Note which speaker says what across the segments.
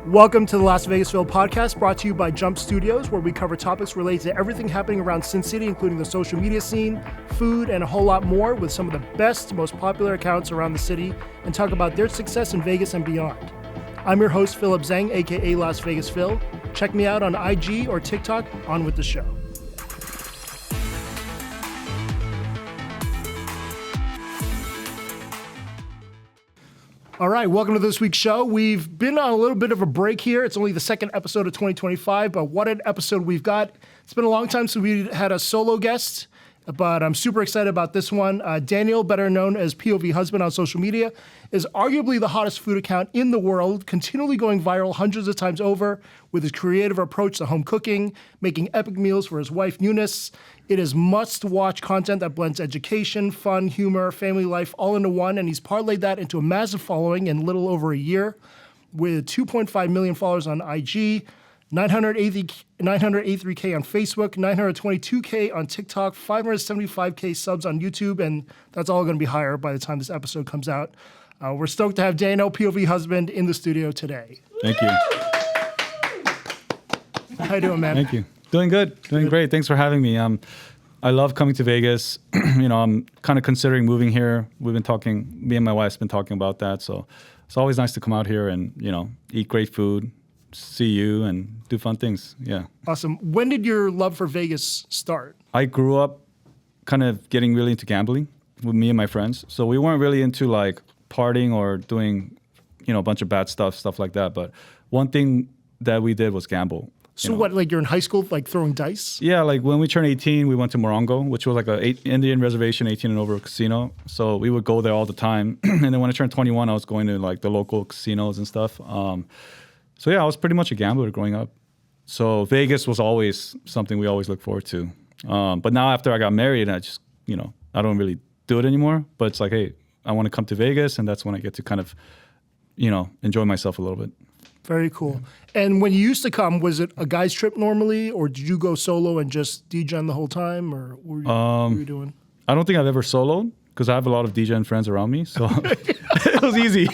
Speaker 1: Welcome to the Las Vegasville podcast, brought to you by Jump Studios, where we cover topics related to everything happening around Sin City, including the social media scene, food, and a whole lot more, with some of the best, most popular accounts around the city, and talk about their success in Vegas and beyond. I'm your host, Philip Zhang, aka Las Vegas Phil. Check me out on IG or TikTok. On with the show. All right, welcome to this week's show. We've been on a little bit of a break here. It's only the second episode of 2025, but what an episode we've got. It's been a long time since we had a solo guest, but I'm super excited about this one. Daniel, better known as POV Husband on social media, is arguably the hottest food account in the world, continually going viral hundreds of times over with his creative approach to home cooking, making epic meals for his wife, Eunice. It is must-watch content that blends education, fun, humor, family life all into one, and he's parlayed that into a massive following in little over a year with 2.5 million followers on IG, 983K on Facebook, 922K on TikTok, 575K subs on YouTube, and that's all going to be higher by the time this episode comes out. We're stoked to have Daniel, POV Husband, in the studio today.
Speaker 2: Thank you.
Speaker 1: How you doing, man?
Speaker 2: Thank you. Doing good. Doing great. Thanks for having me. I love coming to Vegas. I'm kind of considering moving here. Me and my wife's been talking about that. So it's always nice to come out here and, eat great food, see you, and do fun things. Yeah.
Speaker 1: Awesome. When did your love for Vegas start?
Speaker 2: I grew up kind of getting really into gambling with me and my friends. So we weren't really into like partying or doing, a bunch of bad stuff like that. But one thing that we did was gamble.
Speaker 1: So what, like you're in high school, like throwing dice?
Speaker 2: Yeah, like when we turned 18, we went to Morongo, which was like a Indian reservation, 18 and over casino. So we would go there all the time. And then when I turned 21, I was going to like the local casinos and stuff. I was pretty much a gambler growing up. So Vegas was always something we always looked forward to. But now after I got married, I just, I don't really do it anymore. But it's like, hey, I want to come to Vegas, and that's when I get to kind of, enjoy myself a little bit.
Speaker 1: Very cool. And when you used to come, was it a guy's trip normally, or did you go solo and just DJing the whole time, or what were you doing?
Speaker 2: I don't think I've ever soloed because I have a lot of DJing friends around me, so it was easy,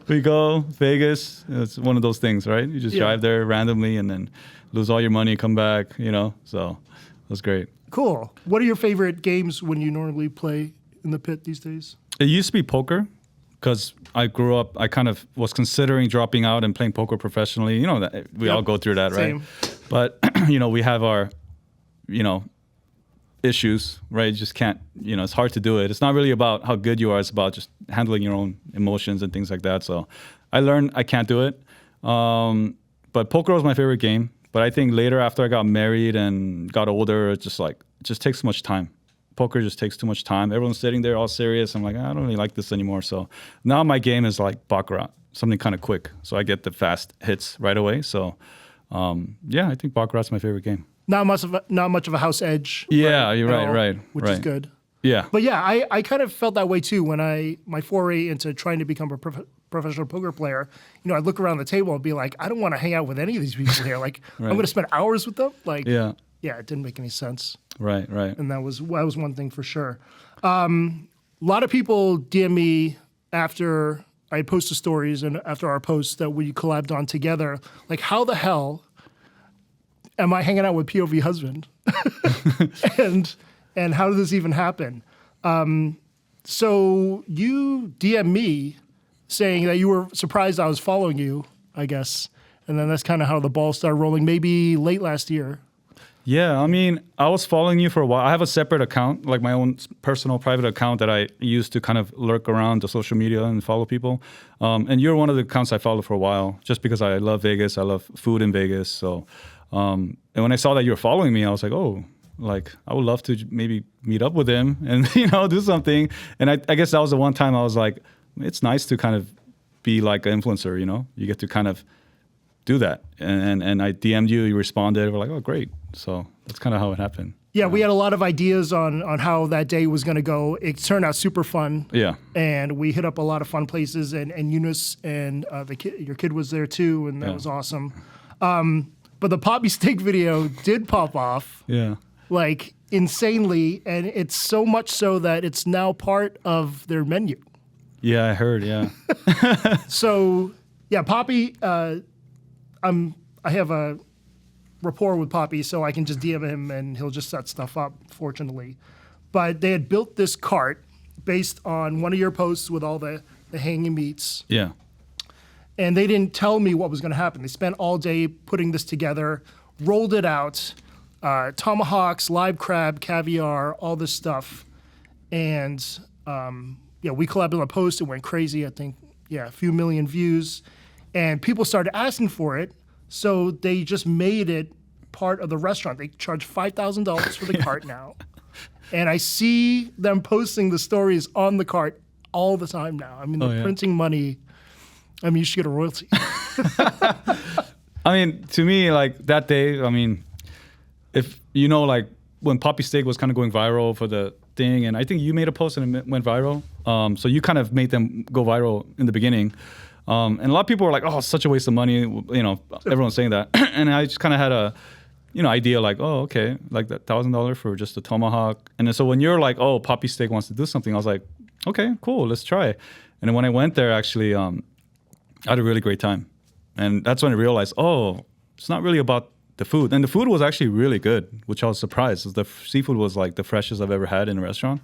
Speaker 2: We go Vegas. It's one of those things, right? You just drive there randomly and then lose all your money, come back, So it was great.
Speaker 1: Cool. What are your favorite games when you normally play in the pit these days?
Speaker 2: It used to be poker. Because I grew up, I kind of was considering dropping out and playing poker professionally. We all go through that,
Speaker 1: Same.
Speaker 2: Right? But, we have our, issues, right? You just can't, it's hard to do it. It's not really about how good you are. It's about just handling your own emotions and things like that. So I learned I can't do it. But poker was my favorite game. But I think later after I got married and got older, it just takes too much time. Poker just takes too much time. Everyone's sitting there all serious. I'm like, I don't really like this anymore. So now my game is like baccarat, something kind of quick. So I get the fast hits right away. So I think baccarat's my favorite game.
Speaker 1: Not much of a house edge.
Speaker 2: Yeah, you're right.
Speaker 1: Which is good.
Speaker 2: Yeah.
Speaker 1: But yeah, I kind of felt that way too when my foray into trying to become a professional poker player. I'd look around the table and be like, I don't want to hang out with any of these people here. Like, I'm going to spend hours with them. Like, yeah, it didn't make any sense.
Speaker 2: Right.
Speaker 1: And that was one thing for sure. A lot of people DM me after I posted stories and after our posts that we collabed on together. Like, how the hell am I hanging out with POV Husband? and how did this even happen? So you DM me saying that you were surprised I was following you, I guess. And then that's kind of how the ball started rolling, maybe late last year.
Speaker 2: Yeah, I was following you for a while. I have a separate account, like my own personal private account that I use to kind of lurk around the social media and follow people. And you're one of the accounts I followed for a while, just because I love Vegas. I love food in Vegas. So, and when I saw that you were following me, I was like, oh, like I would love to maybe meet up with him and, do something. And I guess that was the one time I was like, it's nice to kind of be like an influencer, You get to kind of do that. And I DM'd you, you responded. We're like, oh, great. So that's kind of how it happened.
Speaker 1: Yeah, we had a lot of ideas on how that day was going to go. It turned out super fun.
Speaker 2: Yeah.
Speaker 1: And we hit up a lot of fun places, and Eunice and your kid was there too, and that was awesome. But the poppy steak video did pop off.
Speaker 2: Yeah.
Speaker 1: Like insanely, and it's so much so that it's now part of their menu.
Speaker 2: Yeah, I heard, yeah.
Speaker 1: So Yeah, Poppy. I have a rapport with Poppy, so I can just DM him and he'll just set stuff up. Fortunately, but they had built this cart based on one of your posts with all the hanging meats.
Speaker 2: Yeah.
Speaker 1: And they didn't tell me what was going to happen. They spent all day putting this together, rolled it out, tomahawks, live crab, caviar, all this stuff. And we collabed on a post. It went crazy. I think, a few million views. And people started asking for it. So they just made it part of the restaurant. They charge $5,000 for the cart now. And I see them posting the stories on the cart all the time now. I mean, they're printing money. I mean, you should get a royalty.
Speaker 2: I mean, to me, like that day, I mean, if you know, like when Poppy Steak was kind of going viral for the thing, and I think you made a post and it went viral. So you kind of made them go viral in the beginning. And a lot of people were like, oh, it's such a waste of money. You know, everyone's saying that. And I just kind of had a, idea like, oh, okay, like that $1,000 for just a tomahawk. And then, so when you're like, oh, Poppy Steak wants to do something, I was like, okay, cool, let's try. And then when I went there, actually, I had a really great time. And that's when I realized, oh, it's not really about the food. And the food was actually really good, which I was surprised. The seafood was like the freshest I've ever had in a restaurant.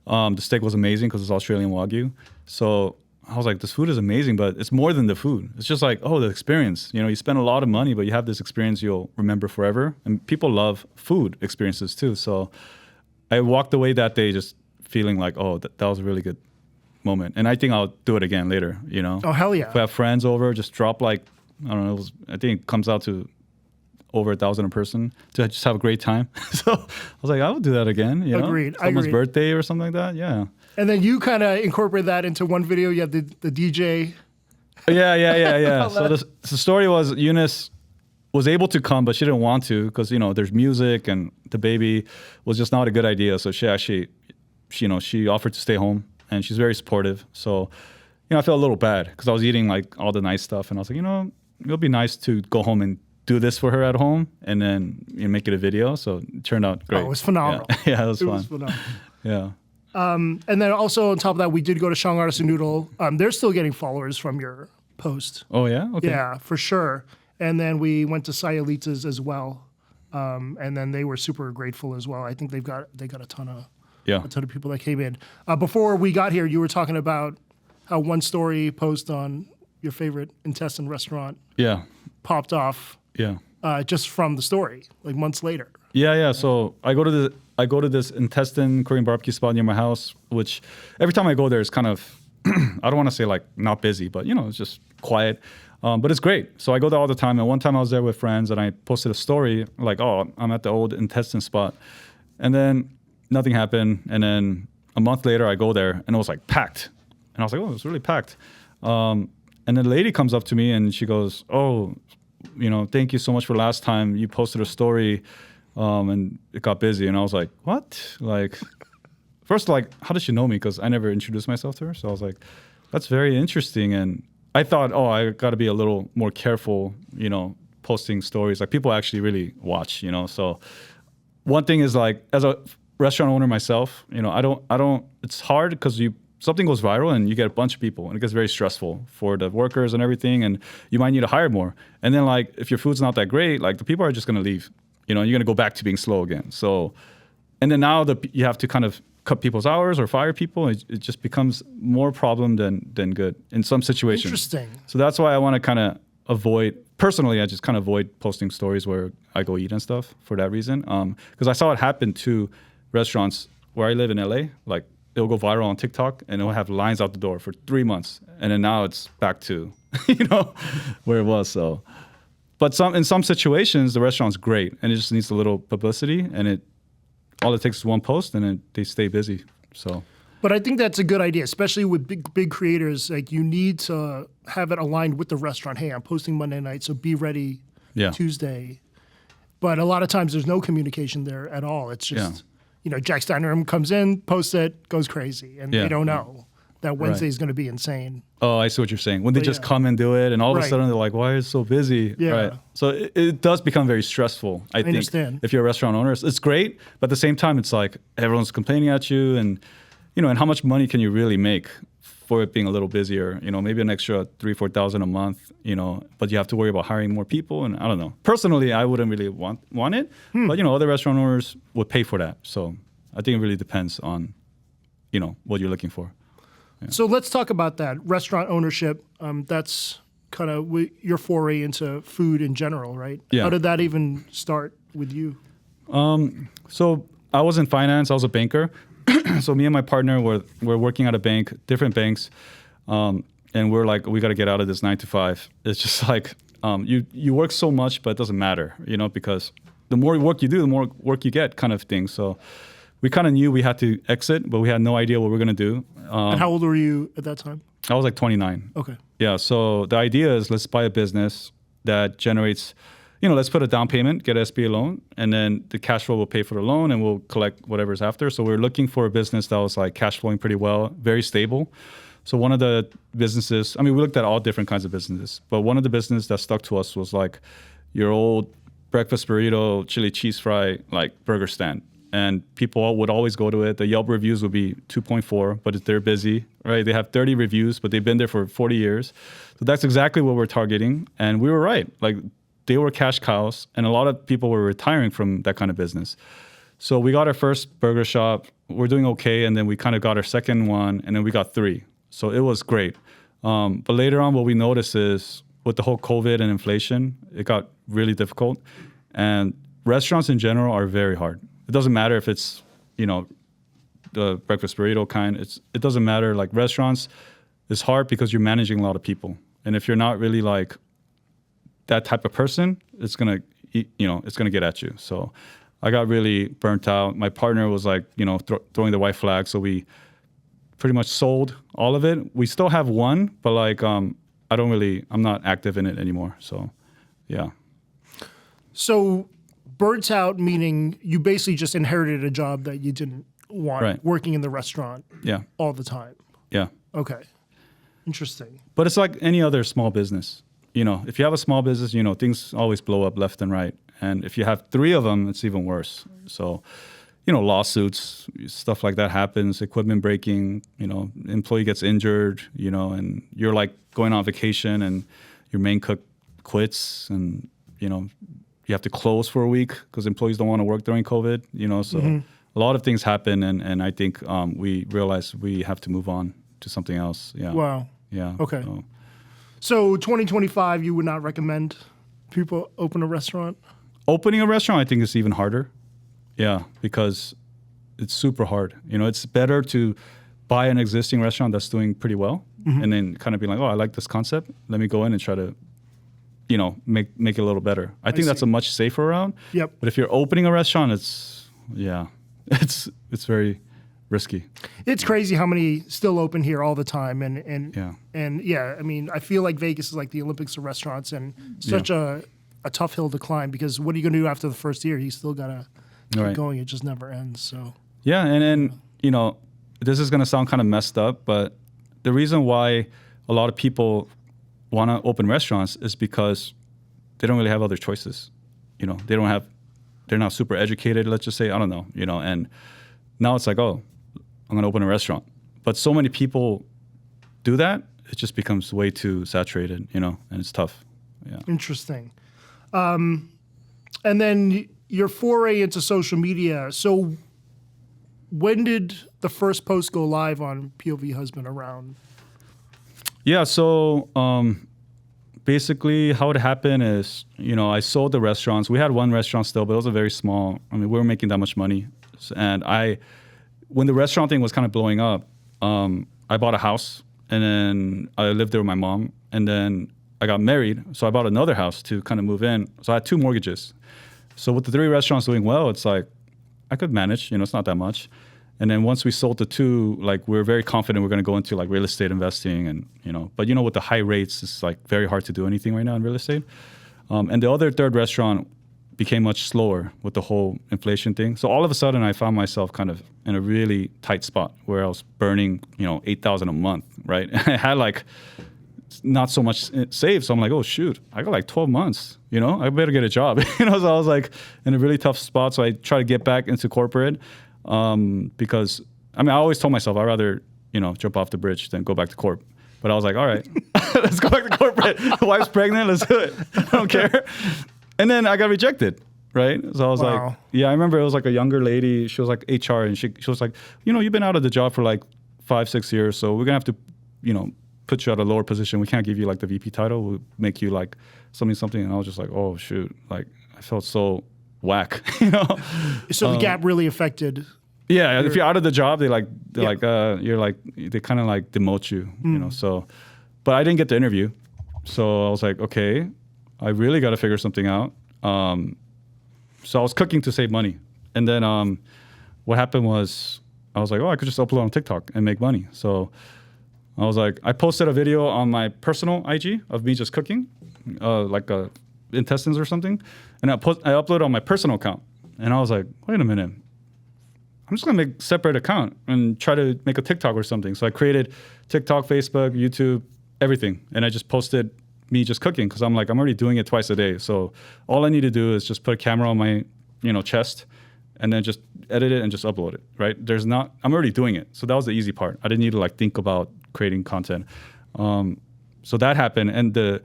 Speaker 2: The steak was amazing because it's Australian Wagyu. So I was like, this food is amazing, but it's more than the food. It's just like, oh, the experience. You spend a lot of money, but you have this experience you'll remember forever. And people love food experiences too. So I walked away that day just feeling like, oh, that was a really good moment. And I think I'll do it again later,
Speaker 1: Oh, hell yeah.
Speaker 2: If we have friends over, just drop like, I don't know, I think it comes out to over 1,000 a person to just have a great time. So I was like, I will do that again,
Speaker 1: Agreed.
Speaker 2: Someone's birthday or something like that, yeah.
Speaker 1: And then you kind of incorporate that into one video. You have the DJ.
Speaker 2: Yeah. So the story was Eunice was able to come, but she didn't want to because, there's music and the baby was just not a good idea. So she actually, she offered to stay home and she's very supportive. So, I felt a little bad because I was eating like all the nice stuff and I was like, it'll be nice to go home and do this for her at home and then make it a video. So it turned out great.
Speaker 1: Oh, it was phenomenal.
Speaker 2: Yeah, it was fun.
Speaker 1: It was phenomenal.
Speaker 2: Yeah.
Speaker 1: And then also on top of that, we did go to Shang Artisan Noodle. They're still getting followers from your post.
Speaker 2: Oh, yeah? Okay.
Speaker 1: Yeah, for sure. And then we went to Sayalita's as well. And then they were super grateful as well. I think they got a ton of people that came in. Before we got here, you were talking about how one story post on your favorite intestine restaurant popped off just from the story, like months later.
Speaker 2: Yeah. So I go to this intestine Korean barbecue spot near my house, which every time I go there, it's kind of, I don't want to say like not busy, but it's just quiet. But it's great. So I go there all the time. And one time I was there with friends and I posted a story like, oh, I'm at the old intestine spot. And then nothing happened. And then a month later I go there and it was like packed. And I was like, oh, it's really packed. And then the lady comes up to me and she goes, oh, thank you so much for last time you posted a story and it got busy. And I was like, what? Like, first, like, how does she know me? Because I never introduced myself to her. So I was like, that's very interesting. And I thought, oh, I got to be a little more careful, posting stories. Like, people actually really watch, So one thing is like, as a restaurant owner myself, I don't, it's hard because something goes viral and you get a bunch of people and it gets very stressful for the workers and everything. And you might need to hire more. And then like, if your food's not that great, like the people are just going to leave, you're going to go back to being slow again. So, and then now you have to kind of cut people's hours or fire people. It just becomes more problem than good in some situations.
Speaker 1: Interesting.
Speaker 2: So that's why I want to kind of personally, I just kind of avoid posting stories where I go eat and stuff for that reason. Because I saw it happen to restaurants where I live in LA, like, it'll go viral on TikTok and it'll have lines out the door for 3 months. And then now it's back to, where it was. So, but in some situations, the restaurant's great and it just needs a little publicity and all it takes is one post and then they stay busy. So,
Speaker 1: but I think that's a good idea, especially with big creators. Like you need to have it aligned with the restaurant. Hey, I'm posting Monday night, so be ready Tuesday. But a lot of times there's no communication there at all. It's just, Jack Steiner comes in, posts it, goes crazy. And they don't know that Wednesday is going to be insane.
Speaker 2: Oh, I see what you're saying. When they just come and do it and all of a sudden they're like, why is it so busy?
Speaker 1: Yeah.
Speaker 2: Right. So it does become very stressful, I think.
Speaker 1: Understand.
Speaker 2: If you're a restaurant owner. It's great, but at the same time, it's like everyone's complaining at you and and how much money can you really make for it being a little busier? Maybe an extra 3,000-4,000 a month. But you have to worry about hiring more people, and I don't know. Personally, I wouldn't really want it, but other restaurant owners would pay for that. So I think it really depends on, what you're looking for. Yeah.
Speaker 1: So let's talk about that restaurant ownership. That's kind of your foray into food in general, right?
Speaker 2: Yeah.
Speaker 1: How did that even start with you?
Speaker 2: So I was in finance. I was a banker. So me and my partner were working at a bank, different banks, and we're like, we got to get out of this 9 to 5. It's just like you work so much, but it doesn't matter, because the more work you do, the more work you get, kind of thing. So we kind of knew we had to exit, but we had no idea what we were going to do.
Speaker 1: And how old were you at that time?
Speaker 2: I was like 29.
Speaker 1: Okay.
Speaker 2: Yeah. So the idea is, let's buy a business that generates, let's put a down payment, get an SBA loan, and then the cash flow will pay for the loan and we'll collect whatever's after. So we're looking for a business that was like cash flowing pretty well, very stable. So one of the businesses, we looked at all different kinds of businesses, but one of the businesses that stuck to us was like your old breakfast burrito, chili cheese fry, like burger stand. And people would always go to it. The Yelp reviews would be 2.4, but they're busy, right? They have 30 reviews, but they've been there for 40 years. So that's exactly what we're targeting. And we were right. Like, they were cash cows, and a lot of people were retiring from that kind of business. So we got our first burger shop. We're doing okay, and then we kind of got our second one, and then we got 3. So it was great. But later on, what we noticed is with the whole COVID and inflation, it got really difficult. And restaurants in general are very hard. It doesn't matter if it's, the breakfast burrito kind. It doesn't matter. Like, restaurants is hard because you're managing a lot of people. And if you're not really like that type of person, it's gonna get at you. So I got really burnt out. My partner was like, throwing the white flag. So we pretty much sold all of it. We still have one, but like, I'm not active in it anymore. So, yeah.
Speaker 1: So burnt out, meaning you basically just inherited a job that you didn't want,
Speaker 2: Right.
Speaker 1: working in the restaurant
Speaker 2: Yeah.
Speaker 1: all the time.
Speaker 2: Yeah.
Speaker 1: Okay. Interesting.
Speaker 2: But it's like any other small business. If you have a small business, things always blow up left and right. And if you have 3 of them, it's even worse. So, lawsuits, stuff like that happens, equipment breaking, employee gets injured, and you're like going on vacation and your main cook quits, and, you have to close for a week because employees don't want to work during COVID, so a lot of things happen. And I think we realized we have to move on to something else. Yeah.
Speaker 1: Wow.
Speaker 2: Yeah.
Speaker 1: Okay. So 2025, you would not recommend people open a restaurant?
Speaker 2: Opening a restaurant, I think, is even harder. Yeah, because it's super hard. It's better to buy an existing restaurant that's doing pretty well, and then kind of be like, oh, I like this concept. Let me go in and try to, make it a little better. I think that's a much safer route.
Speaker 1: Yep.
Speaker 2: But if you're opening a restaurant, it's very risky.
Speaker 1: It's crazy how many still open here all the time, and
Speaker 2: Yeah.
Speaker 1: I feel like Vegas is like the Olympics of restaurants, and such a tough hill to climb, because what are you going to do after the first year? You still got to keep going. It just never ends. So
Speaker 2: yeah, and this is going to sound kind of messed up, but the reason why a lot of people want to open restaurants is because they don't really have other choices. They're not super educated, let's just say, I don't know, and now it's like, oh, I'm going to open a restaurant. But so many people do that, it just becomes way too saturated, and it's tough. Yeah.
Speaker 1: Interesting. And then your foray into social media. So when did the first post go live on POV Husband around?
Speaker 2: Yeah, so basically how it happened is, I sold the restaurants. We had one restaurant still, but it was a very small, we weren't making that much money. And when the restaurant thing was kind of blowing up, I bought a house, and then I lived there with my mom, and then I got married, so I bought another house to kind of move in. So I had 2 mortgages. So with the 3 restaurants doing well, it's like, I could manage, it's not that much. And then once we sold the 2, like, we're very confident we're going to go into like real estate investing, and but with the high rates, it's like very hard to do anything right now in real estate. And the other 3rd restaurant became much slower with the whole inflation thing. So all of a sudden, I found myself kind of in a really tight spot where I was burning $8,000 a month, right? I had like not so much saved, so I'm like, oh shoot, I got like 12 months. I better get a job. So I was like in a really tough spot. So I try to get back into corporate. Because I mean, I always told myself I'd rather, jump off the bridge than go back to corp. But I was like, all right, let's go back to corporate. Wife's pregnant, let's do it. I don't care. And then I got rejected, right? So I was like, yeah, I remember it was like a younger lady. She was like HR, and she was like, you've been out of the job for like 5-6 years, so we're gonna have to, put you at a lower position. We can't give you like the VP title. We'll make you like something. And I was just like, oh shoot, like I felt so whack,
Speaker 1: So the gap really affected.
Speaker 2: Yeah, if you're out of the job, they kind of like demote you, So, but I didn't get the interview, so I was like, okay, I really got to figure something out. So I was cooking to save money, and then what happened was I was like, oh, I could just upload on TikTok and make money. So I was like, I posted a video on my personal IG of me just cooking, like intestines or something, and I uploaded on my personal account, and I was like, wait a minute. I'm just gonna make a separate account and try to make a TikTok or something. So I created TikTok, Facebook, YouTube, everything. And I just posted me just cooking because I'm like, I'm already doing it twice a day. So all I need to do is just put a camera on my, chest and then just edit it and just upload it, right? I'm already doing it. So that was the easy part. I didn't need to like think about creating content. So that happened. And the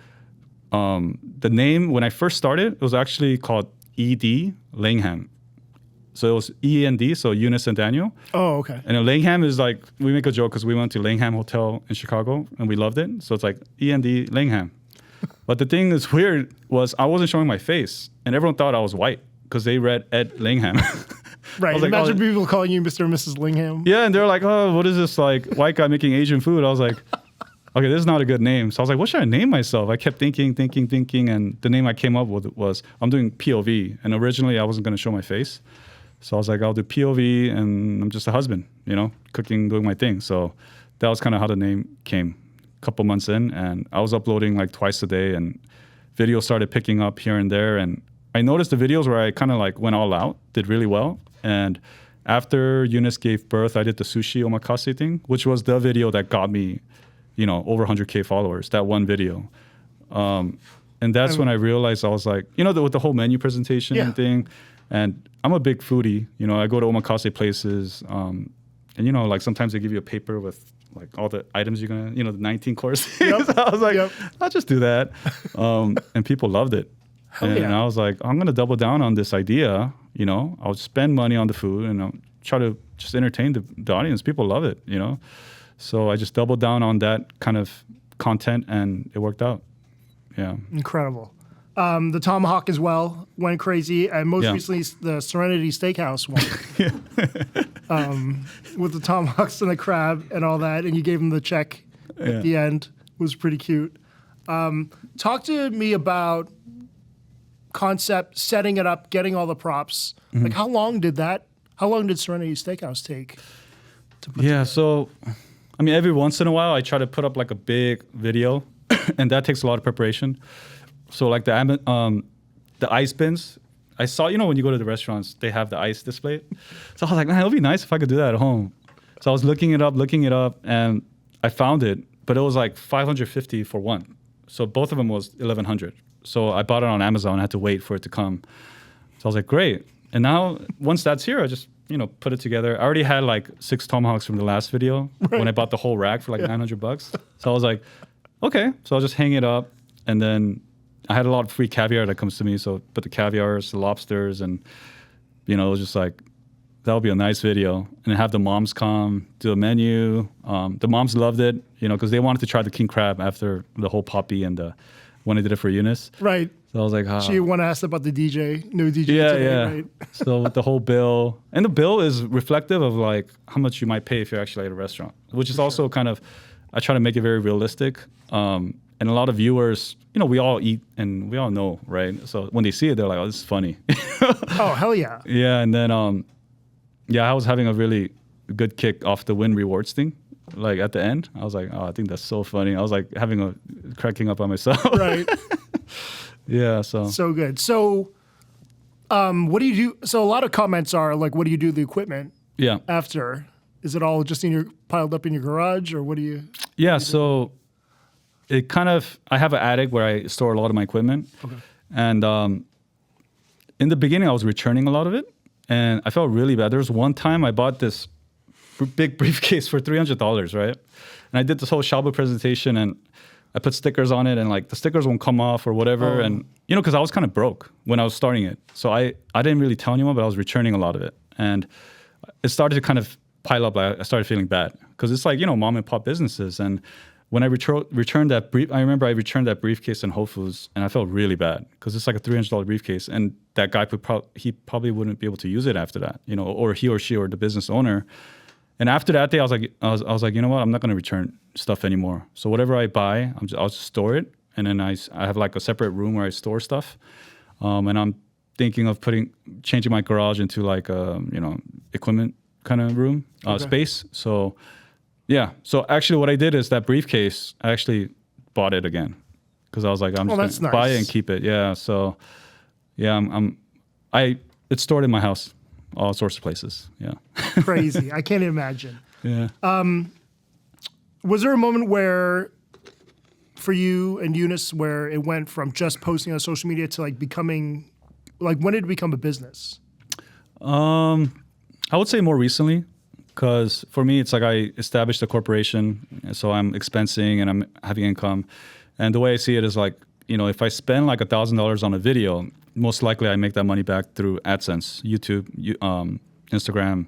Speaker 2: name, when I first started, it was actually called ED Langham. So it was END, so Eunice and Daniel.
Speaker 1: Oh, okay.
Speaker 2: And Langham is like, we make a joke because we went to Langham Hotel in Chicago and we loved it. So it's like END Langham. But the thing that's weird was I wasn't showing my face and everyone thought I was white because they read Ed Langham.
Speaker 1: Right.
Speaker 2: Like,
Speaker 1: imagine people calling you Mr. and Mrs. Lingham.
Speaker 2: Yeah, and they're like, oh, what is this like white guy making Asian food? I was like, okay, this is not a good name. So I was like, what should I name myself? I kept thinking. And the name I came up with was, I'm doing POV. And originally I wasn't going to show my face. So I was like, I'll do POV and I'm just a husband, cooking, doing my thing. So that was kind of how the name came a couple months in. And I was uploading like twice a day and videos started picking up here and there. And I noticed the videos where I kind of like went all out, did really well. And after Eunice gave birth, I did the sushi omakase thing, which was the video that got me, over 100K followers, that one video. And that's when I realized I was like, with the whole menu presentation thing. And I'm a big foodie, I go to omakase places, and like sometimes they give you a paper with like all the items you're gonna, the 19 courses. Yep. So I was like, I'll just do that, and people loved it. And I was like, I'm gonna double down on this idea. I'll spend money on the food and I'll try to just entertain the audience. People love it, So I just doubled down on that kind of content, and it worked out. Yeah,
Speaker 1: incredible. The Tomahawk as well went crazy, and most recently the Serenity Steakhouse one with the tomahawks and the crab and all that, and you gave him the check at the end. It was pretty cute. Talk to me about concept, setting it up, getting all the props. Mm-hmm. Like how long did Serenity Steakhouse take?
Speaker 2: So I mean, every once in a while I try to put up like a big video, and that takes a lot of preparation. So like the ice bins, I saw, when you go to the restaurants, they have the ice display. So I was like, man, it would be nice if I could do that at home. So I was looking it up, and I found it, but it was like $550 for one. So both of them was $1,100. So I bought it on Amazon. I had to wait for it to come. So I was like, great. And now once that's here, I just, put it together. I already had like 6 tomahawks from the last video when I bought the whole rack for like $900. So I was like, okay. So I'll just hang it up, and then I had a lot of free caviar that comes to me, so put the caviars, the lobsters, and it was just like, that would be a nice video. And have the moms come, do a menu. The moms loved it, because they wanted to try the king crab after the whole poppy and when I did it for Eunice.
Speaker 1: Right.
Speaker 2: So I was like,
Speaker 1: She want to ask about the DJ, new DJ today, right?
Speaker 2: So with the whole bill, and the bill is reflective of like how much you might pay if you're actually at a restaurant, which is also kind of, I try to make it very realistic. And a lot of viewers, we all eat and we all know, right? So when they see it, they're like, oh, this is funny.
Speaker 1: Oh, hell yeah.
Speaker 2: Yeah. And then, I was having a really good kick off the win rewards thing. Like at the end, I was like, oh, I think that's so funny. I was like cracking up on myself.
Speaker 1: Right.
Speaker 2: Yeah. So
Speaker 1: good. So, what do you do? So a lot of comments are like, what do you do with the equipment?
Speaker 2: Yeah.
Speaker 1: After, is it all just piled up in your garage, or what do you?
Speaker 2: Yeah. So it kind of, I have an attic where I store a lot of my equipment. Okay. And in the beginning, I was returning a lot of it, and I felt really bad. There was one time I bought this big briefcase for $300, right? And I did this whole Shabu presentation, and I put stickers on it, and like the stickers won't come off or whatever. And because I was kind of broke when I was starting it, so I didn't really tell anyone, but I was returning a lot of it, and it started to kind of pile up. Like I started feeling bad because it's like mom and pop businesses. And when I returned that I remember I returned that briefcase in Whole Foods, and I felt really bad because it's like a $300 briefcase, and that guy he probably wouldn't be able to use it after that, or he or she or the business owner. And after that day, I was like, you know what? I'm not going to return stuff anymore. So whatever I buy, I'll just store it. And then I have like a separate room where I store stuff. And I'm thinking of changing my garage into like a, equipment kind of room, space. So yeah. So actually what I did is that briefcase, I actually bought it again because I was like, I'm just going to buy it and keep it. Yeah. So yeah, it's stored in my house. All sorts of places. Yeah.
Speaker 1: Crazy. I can't imagine.
Speaker 2: Yeah.
Speaker 1: Was there a moment where, for you and Eunice, where it went from just posting on social media to like becoming, like when did it become a business?
Speaker 2: I would say more recently, because for me, it's like I established a corporation, so I'm expensing and I'm having income. And the way I see it is like, if I spend like $1,000 on a video, most likely I make that money back through AdSense, YouTube, Instagram,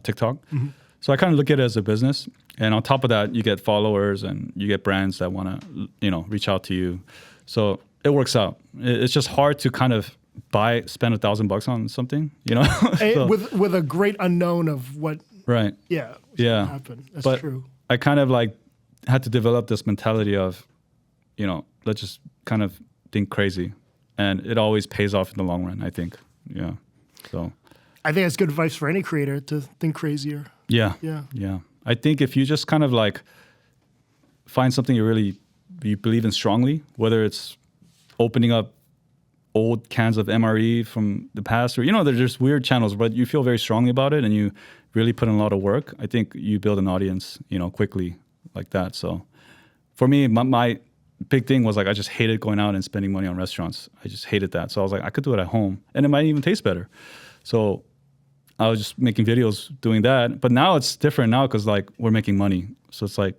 Speaker 2: TikTok. Mm-hmm. So I kind of look at it as a business. And on top of that, you get followers and you get brands that want to, reach out to you. So it works out. It's just hard to kind of spend $1,000 on something, so,
Speaker 1: with a great unknown of what.
Speaker 2: Right.
Speaker 1: Yeah.
Speaker 2: Yeah.
Speaker 1: Happen. That's
Speaker 2: but
Speaker 1: true.
Speaker 2: I kind of like had to develop this mentality of, let's just kind of think crazy. And it always pays off in the long run, I think. Yeah. So
Speaker 1: I think that's good advice for any creator, to think crazier.
Speaker 2: Yeah.
Speaker 1: Yeah.
Speaker 2: Yeah. I think if you just kind of like find something you believe in strongly, whether it's opening up old cans of MRE from the past, or there's just weird channels, but you feel very strongly about it and you really put in a lot of work, I think you build an audience, quickly like that. So for me, my big thing was like I just hated going out and spending money on restaurants. I just hated that. So I was like, I could do it at home, and it might even taste better. So I was just making videos doing that. But now it's different now because like we're making money. So it's like,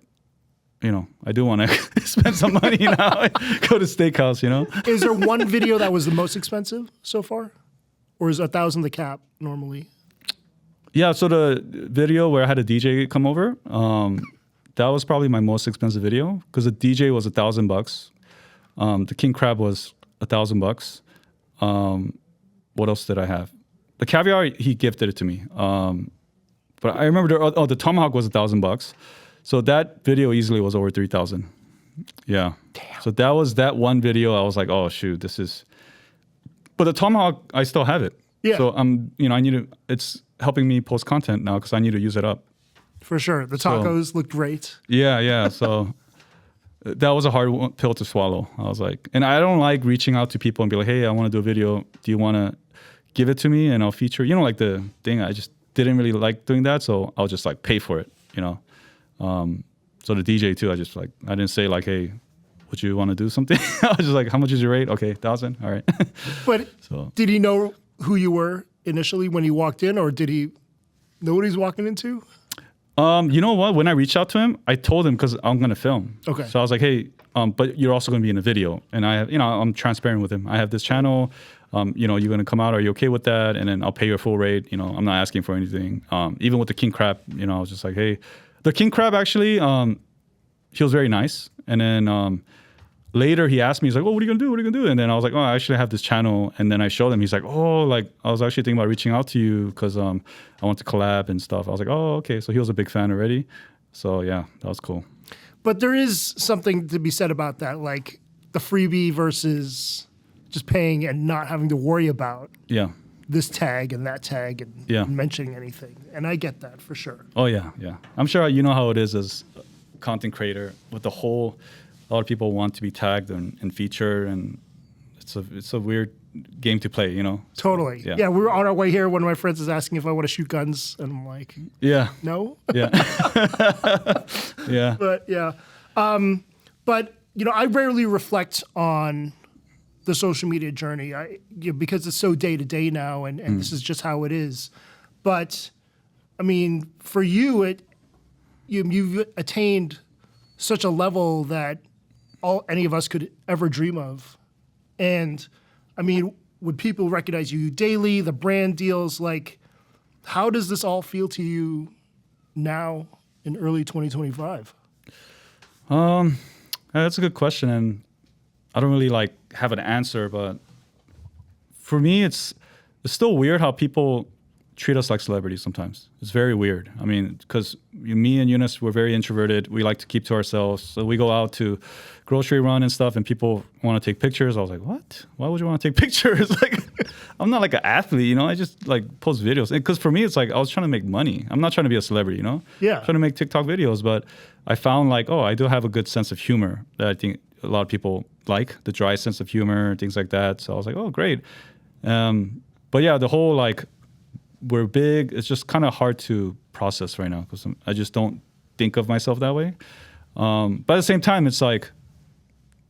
Speaker 2: I do want to spend some money now. Go to steakhouse,
Speaker 1: Is there one video that was the most expensive so far? Or is 1,000 the cap normally?
Speaker 2: Yeah, so the video where I had a DJ come over, that was probably my most expensive video because the DJ was $1,000. The king crab was $1,000. What else did I have? The caviar, he gifted it to me. But I remember the tomahawk was $1,000. So that video easily was over 3,000. Yeah.
Speaker 1: Damn.
Speaker 2: So that was that one video. I was like, oh shoot, this is. But the tomahawk, I still have it.
Speaker 1: Yeah.
Speaker 2: So I need to. It's helping me post content now because I need to use it up.
Speaker 1: For sure. The tacos looked great.
Speaker 2: Yeah. So that was a hard pill to swallow. I was like, and I don't like reaching out to people and be like, hey, I want to do a video. Do you want to give it to me and I'll feature? Like the thing. I just didn't really like doing that, so I'll just like pay for it. So the DJ too. I didn't say like, hey, would you want to do something? I was just like, how much is your rate? Okay, 1,000. All right.
Speaker 1: But did he know who you were initially when he walked in, or did he know what he's walking into?
Speaker 2: You know what? When I reached out to him, I told him because I'm going to film.
Speaker 1: Okay.
Speaker 2: So I was like, hey, but you're also going to be in a video. And I have, I'm transparent with him. I have this channel. You're going to come out. Are you okay with that? And then I'll pay your full rate. I'm not asking for anything. Even with the king crab, I was just like, hey, the king crab actually, he was very nice. And then later he asked me, he's like, oh, what are you going to do? What are you going to do? And then I was like, oh, I actually have this channel. And then I showed him. He's like, oh, like I was actually thinking about reaching out to you because I want to collab and stuff. I was like, oh, okay. So he was a big fan already. So yeah, that was cool.
Speaker 1: But there is something to be said about that, like the freebie versus just paying and not having to worry about this tag and that tag and mentioning anything. And I get that for sure.
Speaker 2: Oh, yeah. I'm sure you know how it is as a content creator with a lot of people want to be tagged and featured, and it's a weird game to play,
Speaker 1: Totally. Yeah, we were on our way here. One of my friends is asking if I want to shoot guns, and I'm like, no.
Speaker 2: Yeah. Yeah.
Speaker 1: But yeah. But I rarely reflect on the social media journey because it's so day to day now, and this is just how it is. But I mean, for you, you've attained such a level that any of us could ever dream of. And I mean, would people recognize you daily, the brand deals, like, how does this all feel to you now in early 2025?
Speaker 2: That's a good question, and I don't really like have an answer, but for me, it's still weird how people treat us like celebrities sometimes. It's very weird. I mean, because me and Eunice, we're very introverted. We like to keep to ourselves. So we go out to grocery run and stuff, and people want to take pictures. I was like, what? Why would you want to take pictures? Like, I'm not like an athlete, you know? I just like post videos. Because for me, it's like I was trying to make money. I'm not trying to be a celebrity, you know?
Speaker 1: Yeah.
Speaker 2: I'm trying to make TikTok videos, but I found like, oh, I do have a good sense of humor that I think a lot of people like, the dry sense of humor, things like that. So I was like, oh, great. But yeah, the whole like, we're big, it's just kind of hard to process right now because I just don't think of myself that way. But at the same time, it's like,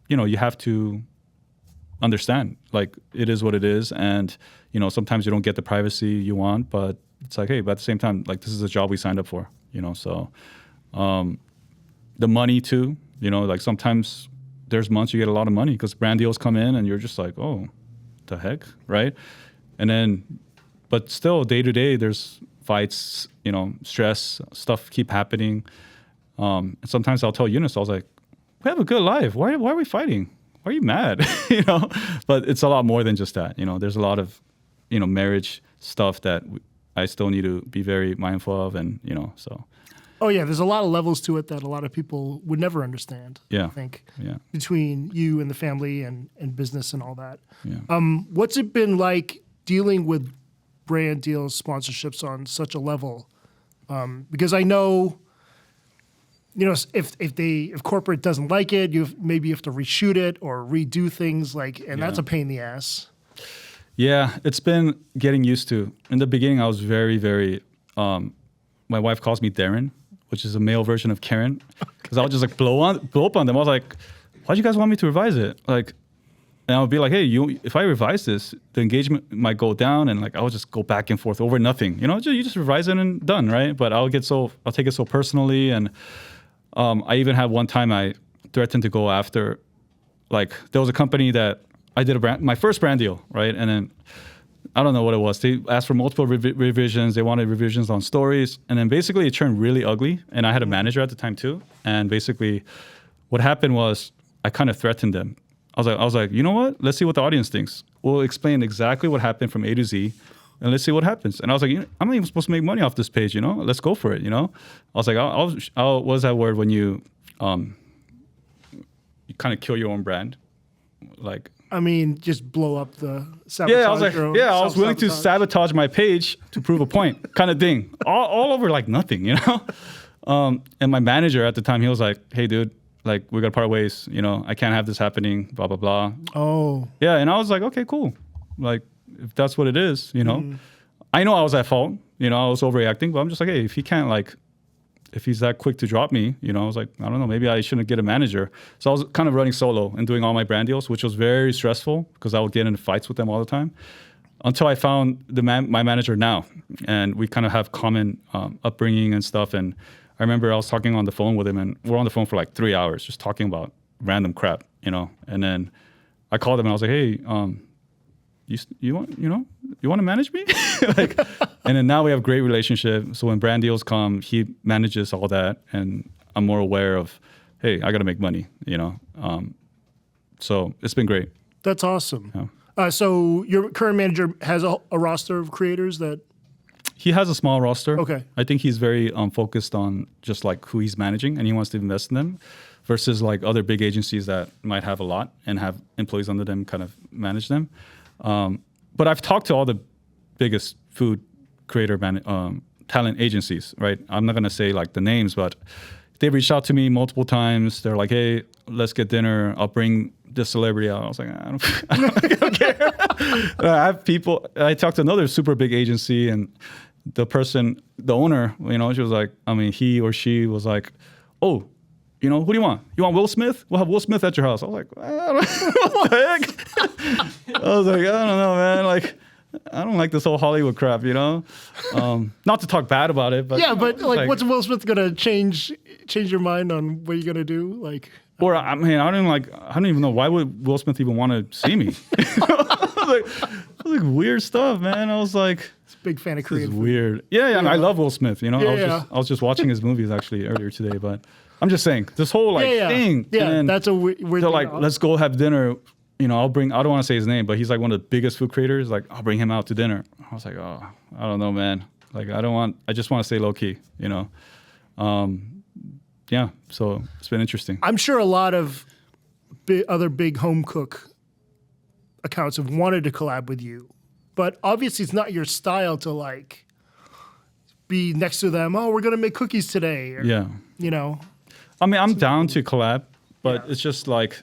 Speaker 2: you know, you have to understand, like, it is what it is. And, you know, sometimes you don't get the privacy you want, but it's like, hey, but at the same time, like, this is a job we signed up for, you know? So the money too, you know, like sometimes there's months you get a lot of money because brand deals come in and you're just like, oh, the heck, right? And then, but still, day to day, there's fights, you know, stress, stuff keep happening. And sometimes I'll tell Eunice, I was like, we have a good life. Why are we fighting? Why are you mad? You know, but it's a lot more than just that. You know, there's a lot of, you know, marriage stuff that I still need to be very mindful of, and you know, so.
Speaker 1: Oh yeah, there's a lot of levels to it that a lot of people would never understand.
Speaker 2: Yeah.
Speaker 1: I think.
Speaker 2: Yeah.
Speaker 1: Between you and the family and business and all that.
Speaker 2: Yeah.
Speaker 1: What's it been like dealing with brand deals, sponsorships on such a level? Because I know, you know, if corporate doesn't like it, maybe you have to reshoot it or redo things, like, and that's a pain in the ass.
Speaker 2: Yeah, it's been getting used to. In the beginning, I was very, very. My wife calls me Darren, which is a male version of Karen, because I would just like blow up on them. I was like, "Why do you guys want me to revise it?" Like, and I would be like, "Hey, if I revise this, the engagement might go down," and like I would just go back and forth over nothing. You know, you just revise it and done, right? But I'll take it so personally, and I even had one time I threatened to go after, like, there was a company that I did my first brand deal, right? And then I don't know what it was. They asked for multiple revisions. They wanted revisions on stories. And then basically it turned really ugly. And I had a manager at the time too. And basically what happened was I kind of threatened them. I was like, you know what? Let's see what the audience thinks. We'll explain exactly what happened from A to Z, and let's see what happens. And I was like, I'm not even supposed to make money off this page, you know? Let's go for it, you know? I was like, what was that word when you kind of kill your own brand? Like,
Speaker 1: I mean, just blow up the sabotage.
Speaker 2: Yeah, I was like, I was willing to sabotage my page to prove a point, kind of thing. All over like nothing, you know? And my manager at the time, he was like, hey, dude, like, we got to part ways, you know? I can't have this happening, blah, blah, blah.
Speaker 1: Oh.
Speaker 2: Yeah, and I was like, okay, cool. Like, if that's what it is, you know? I know I was at fault, you know? I was overreacting, but I'm just like, hey, if he can't, like, if he's that quick to drop me, you know, I was like, I don't know, maybe I shouldn't get a manager. So I was kind of running solo and doing all my brand deals, which was very stressful because I would get into fights with them all the time, until I found my manager now. And we kind of have common upbringing and stuff. And I remember I was talking on the phone with him, and we're on the phone for like 3 hours just talking about random crap, you know. And then I called him and I was like, hey, you want to manage me? Like, and then now we have a great relationship. So when brand deals come, he manages all that, and I'm more aware of, hey, I got to make money, you know. So it's been great.
Speaker 1: That's awesome.
Speaker 2: Yeah.
Speaker 1: So your current manager has a roster of creators that.
Speaker 2: He has a small roster.
Speaker 1: Okay.
Speaker 2: I think he's very focused on just like who he's managing, and he wants to invest in them, versus like other big agencies that might have a lot and have employees under them kind of manage them. But I've talked to all the biggest food creator talent agencies, right? I'm not going to say like the names, but they've reached out to me multiple times. They're like, hey, let's get dinner. I'll bring this celebrity out. I was like, I don't care. I have people. I talked to another super big agency, and the owner, you know, she was like, he or she was like, oh, you know, who do you want? You want Will Smith? We'll have Will Smith at your house. I was like, I don't know. What the heck? I was like, I don't know, man. Like, I don't like this whole Hollywood crap, you know. Not to talk bad about it, but
Speaker 1: Yeah,
Speaker 2: you know,
Speaker 1: but
Speaker 2: it's
Speaker 1: like, what's Will Smith gonna change your mind on what you're gonna do? Like,
Speaker 2: Or I mean, I don't even know why would Will Smith even want to see me. I was like weird stuff, man. I was like,
Speaker 1: big fan of
Speaker 2: this is
Speaker 1: Korean food.
Speaker 2: weird. Yeah, I love Will Smith. You know,
Speaker 1: Yeah,
Speaker 2: I was just watching his movies actually earlier today, but I'm just saying this whole like thing.
Speaker 1: Yeah,
Speaker 2: and then
Speaker 1: that's a weird
Speaker 2: they're
Speaker 1: thing.
Speaker 2: like, let's go have dinner. You know, I don't want to say his name, but he's like one of the biggest food creators. Like, I'll bring him out to dinner. I was like, oh, I don't know, man. Like, I just want to stay low key, you know? Yeah, so it's been interesting.
Speaker 1: I'm sure a lot of other big home cook accounts have wanted to collab with you, but obviously it's not your style to like be next to them. Oh, we're gonna make cookies today. Or,
Speaker 2: Yeah.
Speaker 1: you know.
Speaker 2: I mean, I'm down to collab, but it's just like,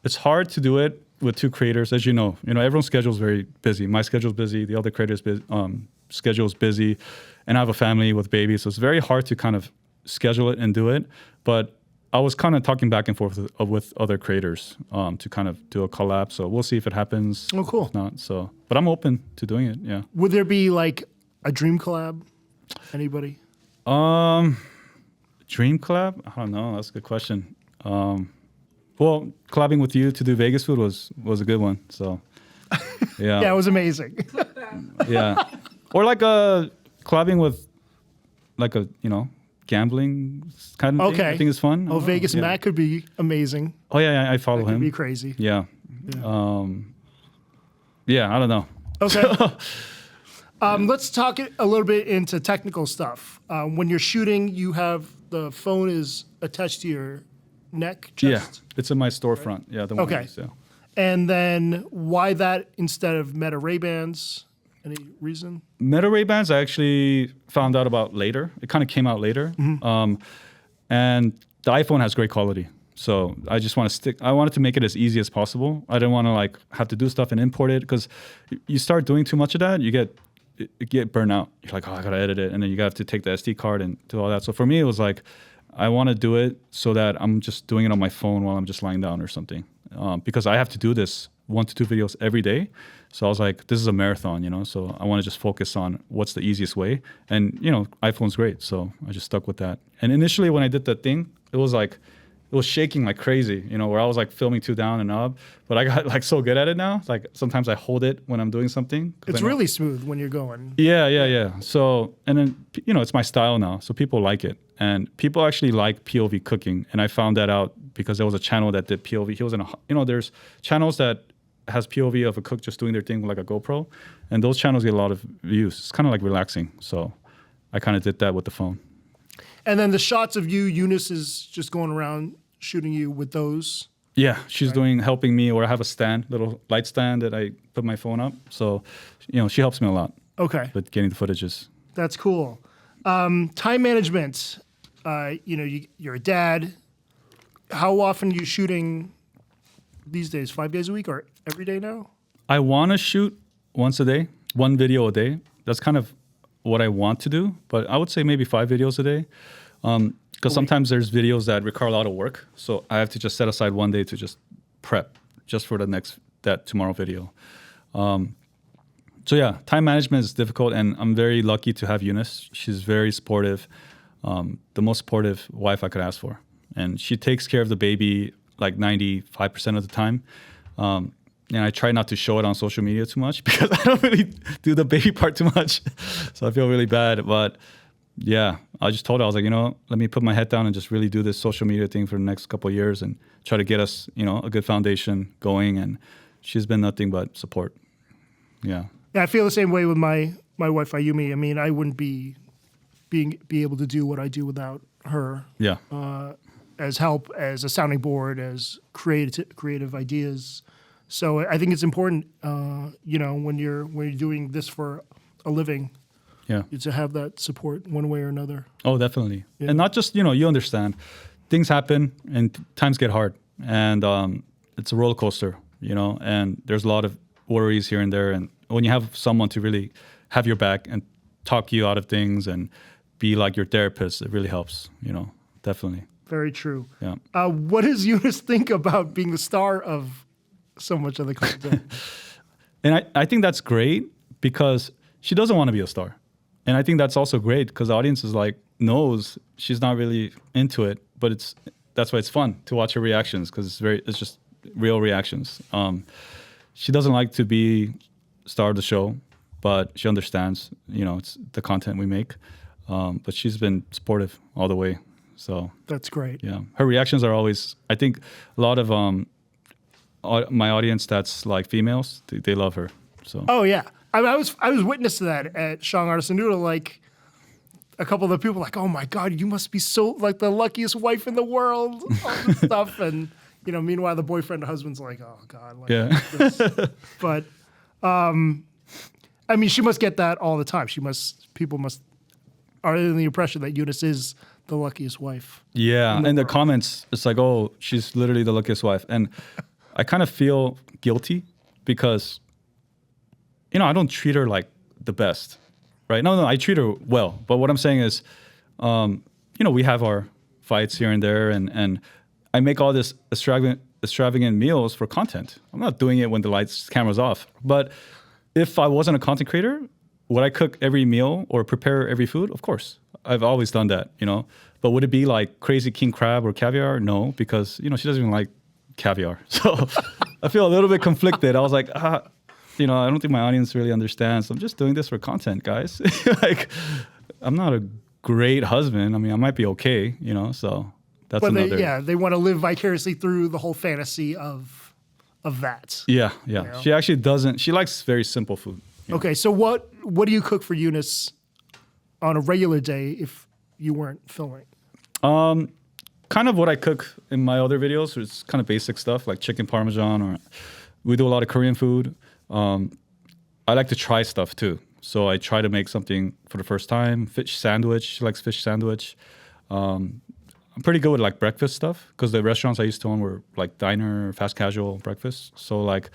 Speaker 2: it's hard to do it with two creators, as you know. You know, everyone's schedule is very busy. My schedule's busy. The other creators' schedule's busy, and I have a family with babies, so it's very hard to kind of schedule it and do it. But I was kind of talking back and forth with other creators to kind of do a collab. So we'll see if it happens.
Speaker 1: Oh, cool.
Speaker 2: If not, so but I'm open to doing it. Yeah.
Speaker 1: Would there be like a dream collab? Anybody?
Speaker 2: Dream collab? I don't know. That's a good question. Well, collabing with you to do Vegas food was a good one. So, yeah.
Speaker 1: Yeah, it was amazing.
Speaker 2: Yeah. Or like collabing with like a, you know, gambling kind of thing. I think it's fun.
Speaker 1: Oh, Vegas Matt could be amazing.
Speaker 2: Oh, yeah, I follow
Speaker 1: That
Speaker 2: him.
Speaker 1: could be crazy.
Speaker 2: Yeah. Yeah, I don't know.
Speaker 1: Okay. Let's talk a little bit into technical stuff. When you're shooting, you have the phone is attached to your neck, chest?
Speaker 2: Yeah, it's in my storefront. Yeah, the one.
Speaker 1: Okay.
Speaker 2: Yeah.
Speaker 1: And then why that instead of Meta Ray-Bans? Any reason?
Speaker 2: Meta Ray-Bans I actually found out about later. It kind of came out later. And the iPhone has great quality. So I just want to I wanted to make it as easy as possible. I didn't want to like have to do stuff and import it because you start doing too much of that, you get burnt out. You're like, oh, I got to edit it. And then you have to take the SD card and do all that. So for me, it was like, I want to do it so that I'm just doing it on my phone while I'm just lying down or something. Because I have to do this 1 to 2 videos every day. So I was like, this is a marathon, you know? So I want to just focus on what's the easiest way. And, you know, iPhone's great. So I just stuck with that. And initially when I did that thing, it was shaking like crazy, you know, where I was like filming 2 down and up. But I got like so good at it now. Like sometimes I hold it when I'm doing something.
Speaker 1: It's really smooth when you're going.
Speaker 2: Yeah. So, and then, you know, it's my style now. So people like it. And people actually like POV cooking. And I found that out because there was a channel that did POV. He was in there's channels that has POV of a cook just doing their thing with like a GoPro. And those channels get a lot of views. It's kind of like relaxing. So I kind of did that with the phone.
Speaker 1: And then the shots of you, Eunice is just going around shooting you with those.
Speaker 2: Yeah, she's helping me, or I have a little light stand that I put my phone up. So, you know, she helps me a lot.
Speaker 1: Okay.
Speaker 2: With getting the footages.
Speaker 1: That's cool. Time management. You know, you're a dad. How often are you shooting these days? 5 days a week or every day now?
Speaker 2: I want to shoot once a day, 1 video a day. That's kind of what I want to do. But I would say maybe 5 videos a day. Because sometimes there's videos that require a lot of work. So I have to just set aside 1 day to just prep just for that tomorrow video. So yeah, time management is difficult, and I'm very lucky to have Eunice. She's very supportive, the most supportive wife I could ask for. And she takes care of the baby like 95% of the time. And I try not to show it on social media too much because I don't really do the baby part too much. So I feel really bad. But yeah, I just told her, I was like, you know, let me put my head down and just really do this social media thing for the next couple of years and try to get us, you know, a good foundation going. And she's been nothing but support. Yeah.
Speaker 1: Yeah, I feel the same way with my wife Ayumi. I mean, I wouldn't be able to do what I do without her.
Speaker 2: Yeah.
Speaker 1: As help, as a sounding board, as creative ideas. So I think it's important, you know, when you're doing this for a living, to have that support one way or another.
Speaker 2: Oh, definitely. Yeah. And not just, you know, you understand, things happen and times get hard, and it's a roller coaster, you know, and there's a lot of worries here and there, and when you have someone to really have your back and talk you out of things and be like your therapist, it really helps, you know, definitely.
Speaker 1: Very true.
Speaker 2: Yeah.
Speaker 1: What does Eunice think about being the star of so much of the content?
Speaker 2: And I think that's great, because she doesn't want to be a star. And I think that's also great because the audience is like, knows she's not really into it, but that's why it's fun to watch her reactions because it's just real reactions. She doesn't like to be star of the show, but she understands, it's the content we make. But she's been supportive all the way. So
Speaker 1: that's great.
Speaker 2: Yeah. Her reactions are always, I think a lot of my audience that's like females, they love her. So.
Speaker 1: Oh yeah. I was witness to that at Shang Artisan Noodle. Like a couple of the people like, oh my God, you must be so like the luckiest wife in the world, all this stuff. And, meanwhile the boyfriend or husband's like, oh God. Like,
Speaker 2: yeah.
Speaker 1: But, I mean, she must get that all the time. People are in the impression that Eunice is the luckiest wife.
Speaker 2: Yeah. And the comments, it's like, oh, she's literally the luckiest wife. And I kind of feel guilty because, I don't treat her like the best, right? No, I treat her well. But what I'm saying is, we have our fights here and there, and I make all this extravagant meals for content. I'm not doing it when the camera's off. But if I wasn't a content creator, would I cook every meal or prepare every food? Of course. I've always done that, But would it be like crazy king crab or caviar? No, because, she doesn't even like caviar. So I feel a little bit conflicted. I was like, I don't think my audience really understands. I'm just doing this for content, guys. Like, I'm not a great husband. I mean, I might be okay, so that's another.
Speaker 1: They want to live vicariously through the whole fantasy of that.
Speaker 2: Yeah. She actually doesn't. She likes very simple food.
Speaker 1: Okay, so what do you cook for Eunice on a regular day if you weren't filming?
Speaker 2: Kind of what I cook in my other videos. It's kind of basic stuff like chicken parmesan, or we do a lot of Korean food. I like to try stuff too. So I try to make something for the first time. Fish sandwich. She likes fish sandwich. I'm pretty good with like breakfast stuff because the restaurants I used to own were like diner, fast casual breakfast. So like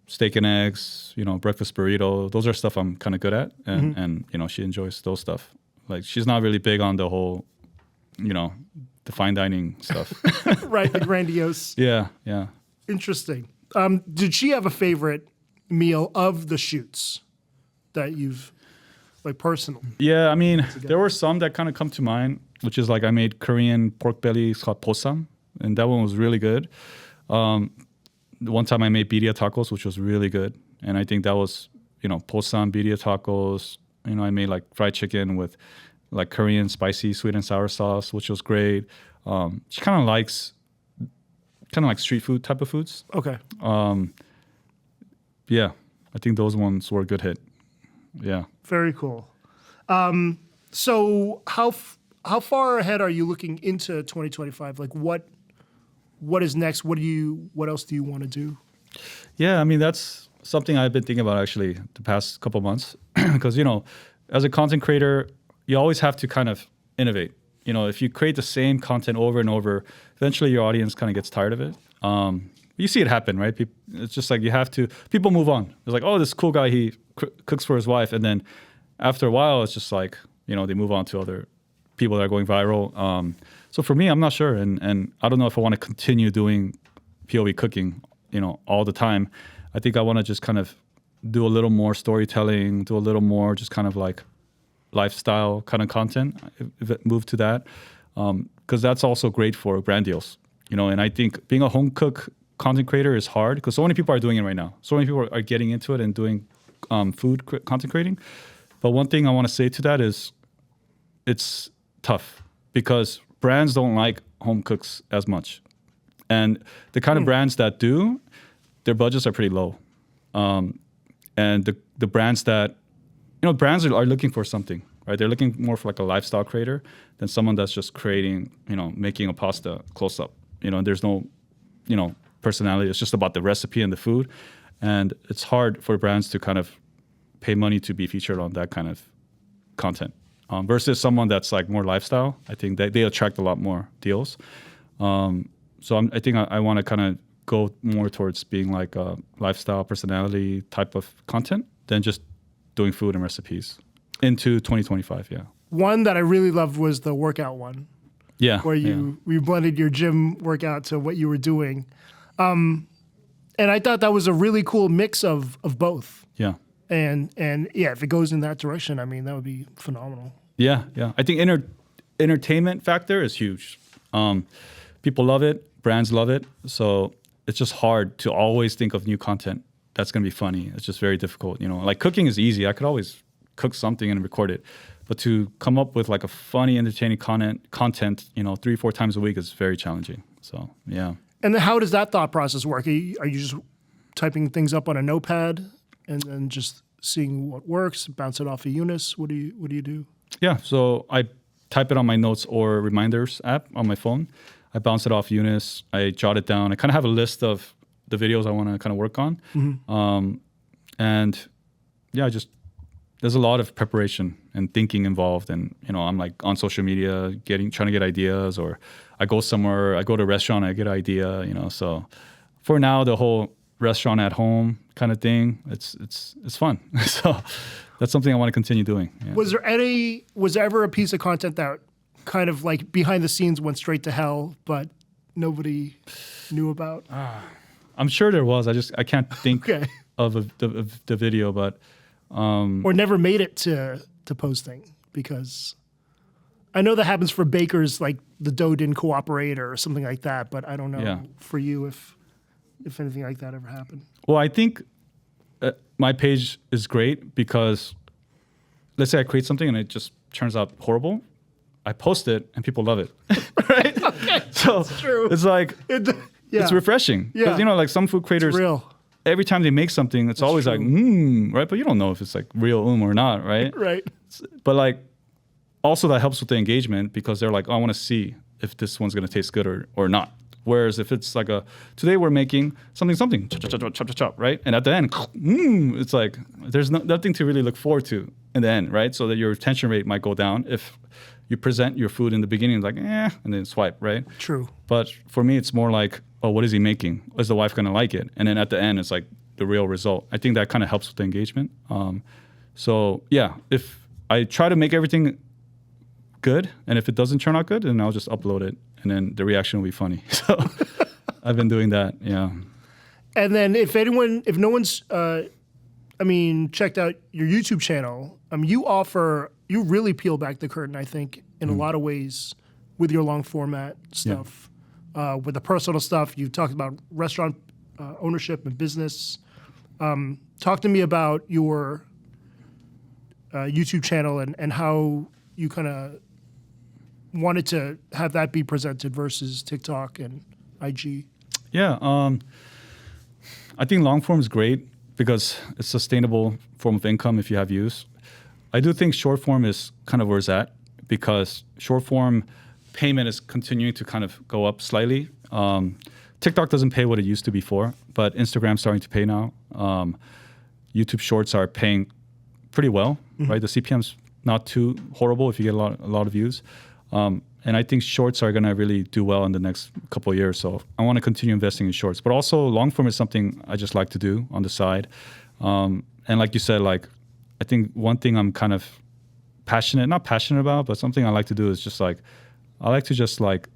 Speaker 2: steak and eggs, breakfast burrito. Those are stuff I'm kind of good at. And she enjoys those stuff. Like she's not really big on the whole, the fine dining stuff.
Speaker 1: Right, the grandiose.
Speaker 2: Yeah.
Speaker 1: Interesting. Did she have a favorite meal of the shoots that you've, like, personal?
Speaker 2: Yeah, I mean, there were some that kind of come to mind, which is like I made Korean pork belly, it's called posam, and that one was really good. One time I made birria tacos, which was really good, and I think that was, posam, birria tacos. I made like fried chicken with like Korean spicy sweet and sour sauce, which was great. She kind of likes like street food type of foods.
Speaker 1: Okay.
Speaker 2: Yeah, I think those ones were a good hit. Yeah.
Speaker 1: Very cool. So how far ahead are you looking into 2025? Like what is next? What else do you want to do?
Speaker 2: Yeah, I mean, that's something I've been thinking about actually the past couple months because, as a content creator, you always have to kind of innovate. If you create the same content over and over, eventually your audience kind of gets tired of it. You see it happen, right? It's just like people move on. It's like, oh, this cool guy, he cooks for his wife. And then after a while, it's just like, they move on to other people that are going viral. So for me, I'm not sure. And I don't know if I want to continue doing POV cooking, all the time. I think I want to just kind of do a little more storytelling, do a little more just kind of like lifestyle kind of content, if it move to that. Because that's also great for brand deals, and I think being a home cook content creator is hard because so many people are doing it right now. So many people are getting into it and doing food content creating. But one thing I want to say to that is it's tough because brands don't like home cooks as much. And the kind of brands that do, their budgets are pretty low. And the brands that, brands are looking for something, right? They're looking more for like a lifestyle creator than someone that's just creating, making a pasta close up. There's no, personality. It's just about the recipe and the food. And it's hard for brands to kind of pay money to be featured on that kind of content. Versus someone that's like more lifestyle, I think they attract a lot more deals. So I think I want to kind of go more towards being like a lifestyle personality type of content than just doing food and recipes into 2025. Yeah.
Speaker 1: One that I really loved was the workout one.
Speaker 2: Yeah.
Speaker 1: Where you blended your gym workout to what you were doing. And I thought that was a really cool mix of both.
Speaker 2: Yeah.
Speaker 1: And yeah, if it goes in that direction, I mean, that would be phenomenal.
Speaker 2: Yeah. I think entertainment factor is huge. People love it, brands love it, so it's just hard to always think of new content that's going to be funny. It's just very difficult. Like cooking is easy. I could always cook something and record it, but to come up with like a funny, entertaining content, 3-4 times a week is very challenging. So yeah.
Speaker 1: And then how does that thought process work? Are you just typing things up on a notepad and then just seeing what works, bounce it off of Eunice? What do you do?
Speaker 2: Yeah, so I type it on my notes or reminders app on my phone. I bounce it off Eunice. I jot it down. I kind of have a list of the videos I want to kind of work on. And yeah, there's a lot of preparation and thinking involved. And, I'm like on social media, trying to get ideas, or I go somewhere, I go to a restaurant, I get an idea, So for now, the whole restaurant at home kind of thing, it's fun. So that's something I want to continue doing. Yeah.
Speaker 1: Was there ever a piece of content that kind of like behind the scenes went straight to hell, but nobody knew about?
Speaker 2: I'm sure there was. I can't think of the video, but
Speaker 1: or never made it to posting, because I know that happens for bakers, like the dough didn't cooperate or something like that. But I don't know for you if anything like that ever happened.
Speaker 2: Well, I think my page is great because let's say I create something and it just turns out horrible. I post it and people love it, right?
Speaker 1: Okay,
Speaker 2: so
Speaker 1: that's true.
Speaker 2: It's like it's refreshing.
Speaker 1: Yeah,
Speaker 2: like some food creators,
Speaker 1: it's real.
Speaker 2: Every time they make something, it's always true. Like right? But you don't know if it's like real or not, right?
Speaker 1: Right.
Speaker 2: But like also that helps with the engagement because they're like, oh, I want to see if this one's going to taste good or not. Whereas if it's like today we're making something, chop, right? And at the end, it's like there's nothing to really look forward to in the end, right? So that your retention rate might go down if you present your food in the beginning like, and then swipe, right?
Speaker 1: True.
Speaker 2: But for me, it's more like, oh, what is he making? Is the wife going to like it? And then at the end, it's like the real result. I think that kind of helps with the engagement. So yeah, if I try to make everything good, and if it doesn't turn out good, then I'll just upload it, and then the reaction will be funny. So I've been doing that, yeah.
Speaker 1: And then if no one's, checked out your YouTube channel, you really peel back the curtain, I think, in a lot of ways with your long format stuff. With the personal stuff, you talked about restaurant ownership and business. Talk to me about your YouTube channel and how you kind of wanted to have that be presented versus TikTok and IG.
Speaker 2: Yeah, I think long form is great because it's a sustainable form of income if you have views. I do think short form is kind of where it's at because short form payment is continuing to kind of go up slightly. TikTok doesn't pay what it used to before, but Instagram's starting to pay now. YouTube Shorts are paying pretty well, right? The CPM's not too horrible if you get a lot of views. And I think shorts are going to really do well in the next couple of years. So I want to continue investing in shorts. But also long form is something I just like to do on the side. And like you said, like I think one thing I'm kind of not passionate about, but something I like to do is just like, I like to just like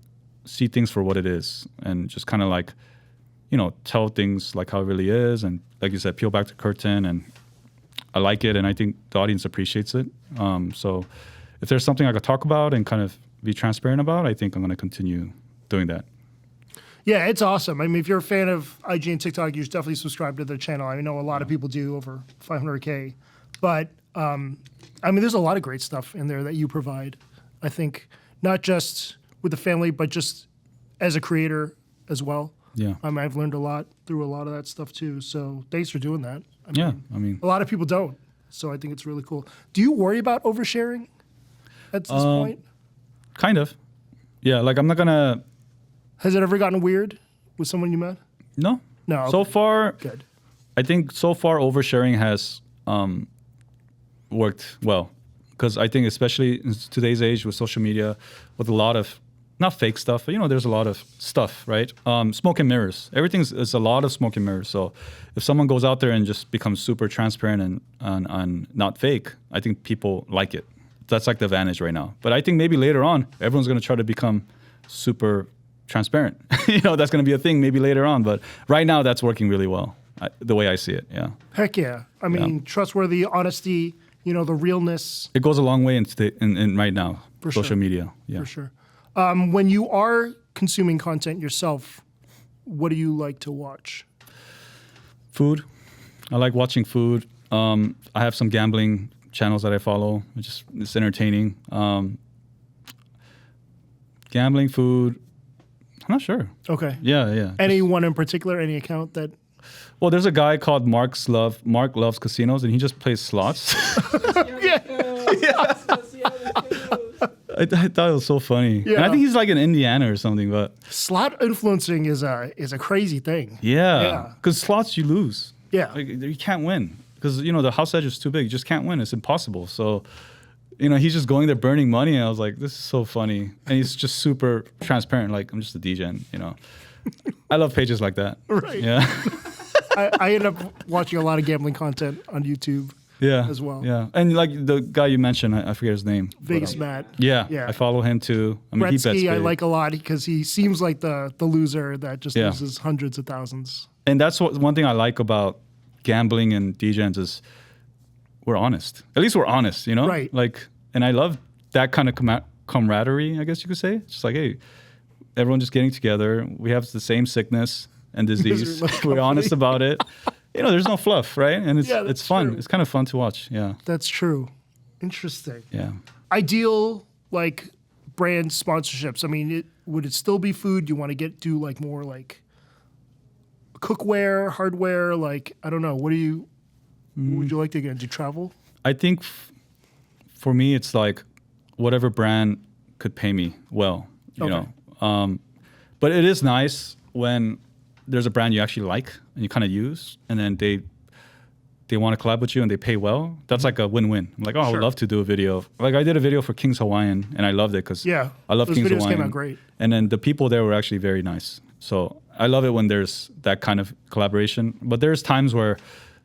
Speaker 2: see things for what it is and just kind of like, tell things like how it really is. And like you said, peel back the curtain, and I like it. And I think the audience appreciates it. So if there's something I could talk about and kind of be transparent about, I think I'm going to continue doing that.
Speaker 1: Yeah, it's awesome. I mean, if you're a fan of IG and TikTok, you should definitely subscribe to their channel. I know a lot of people do, over 500K. But, there's a lot of great stuff in there that you provide. I think not just with the family, but just as a creator as well.
Speaker 2: Yeah.
Speaker 1: I've learned a lot through a lot of that stuff too. So thanks for doing that.
Speaker 2: A
Speaker 1: lot of people don't. So I think it's really cool. Do you worry about oversharing at this point?
Speaker 2: Kind of. Yeah, like I'm not going to...
Speaker 1: Has it ever gotten weird with someone you met?
Speaker 2: No.
Speaker 1: No. Okay.
Speaker 2: So far,
Speaker 1: good.
Speaker 2: I think so far oversharing has worked well. Because I think especially in today's age with social media, with a lot of, not fake stuff, but there's a lot of stuff, right? Smoke and mirrors. It's a lot of smoke and mirrors. So if someone goes out there and just becomes super transparent and not fake, I think people like it. That's like the advantage right now. But I think maybe later on, everyone's going to try to become super transparent. That's going to be a thing maybe later on. But right now, that's working really well. the way I see it. Yeah,
Speaker 1: Heck yeah. I mean, trustworthy, honesty, the realness.
Speaker 2: it goes a long way in right now.
Speaker 1: For
Speaker 2: social
Speaker 1: sure.
Speaker 2: media. Yeah,
Speaker 1: For sure. When you are consuming content yourself, what do you like to watch?
Speaker 2: food. I like watching food. I have some gambling channels that I follow. It's entertaining. Gambling, food. I'm not sure.
Speaker 1: Okay.
Speaker 2: Yeah.
Speaker 1: Anyone in particular? Any account that?
Speaker 2: Well, there's a guy called Mark Loves Casinos, and he just plays slots. I thought it was so funny.
Speaker 1: Yeah.
Speaker 2: And I think he's like in Indiana or something, but
Speaker 1: Slot influencing is a crazy thing.
Speaker 2: yeah. Because slots you lose.
Speaker 1: Yeah.
Speaker 2: Like, you can't win. Because, the house edge is too big. You just can't win. It's impossible. So, he's just going there burning money. And I was like, this is so funny. And he's just super transparent. Like, I'm just a DJ, I love pages like that.
Speaker 1: Right.
Speaker 2: Yeah.
Speaker 1: I end up watching a lot of gambling content on YouTube.
Speaker 2: Yeah.
Speaker 1: As well.
Speaker 2: Yeah. And like the guy you mentioned, I forget his name.
Speaker 1: Vegas Matt.
Speaker 2: Yeah. I follow him too. I mean, he bets
Speaker 1: Gretzky,
Speaker 2: big.
Speaker 1: I like a lot because he seems like the loser that just
Speaker 2: Yeah.
Speaker 1: loses hundreds of thousands.
Speaker 2: And that's one thing I like about gambling and DJs is we're honest. At least we're honest,
Speaker 1: Right.
Speaker 2: Like, and I love that kind of camaraderie, I guess you could say. It's just like, hey, everyone just getting together. We have the same sickness and disease. We're honest about it. There's no fluff, right? And it's fun.
Speaker 1: true.
Speaker 2: It's kind of fun to watch. Yeah.
Speaker 1: That's true. Interesting.
Speaker 2: Yeah.
Speaker 1: Ideal like brand sponsorships. I mean, would it still be food? Do you want to do like more like cookware, hardware? Like, I don't know. What would you like to get into? Travel?
Speaker 2: I think for me, it's like whatever brand could pay me well, you know. But it is nice when there's a brand you actually like and you kind of use, and then they want to collab with you and they pay well. That's like a win-win. I'm like, I would love to do a video. Like I did a video for King's Hawaiian and I loved it because I love
Speaker 1: those
Speaker 2: King's
Speaker 1: videos
Speaker 2: Hawaiian.
Speaker 1: came out great.
Speaker 2: And then the people there were actually very nice. So I love it when there's that kind of collaboration. But there's times where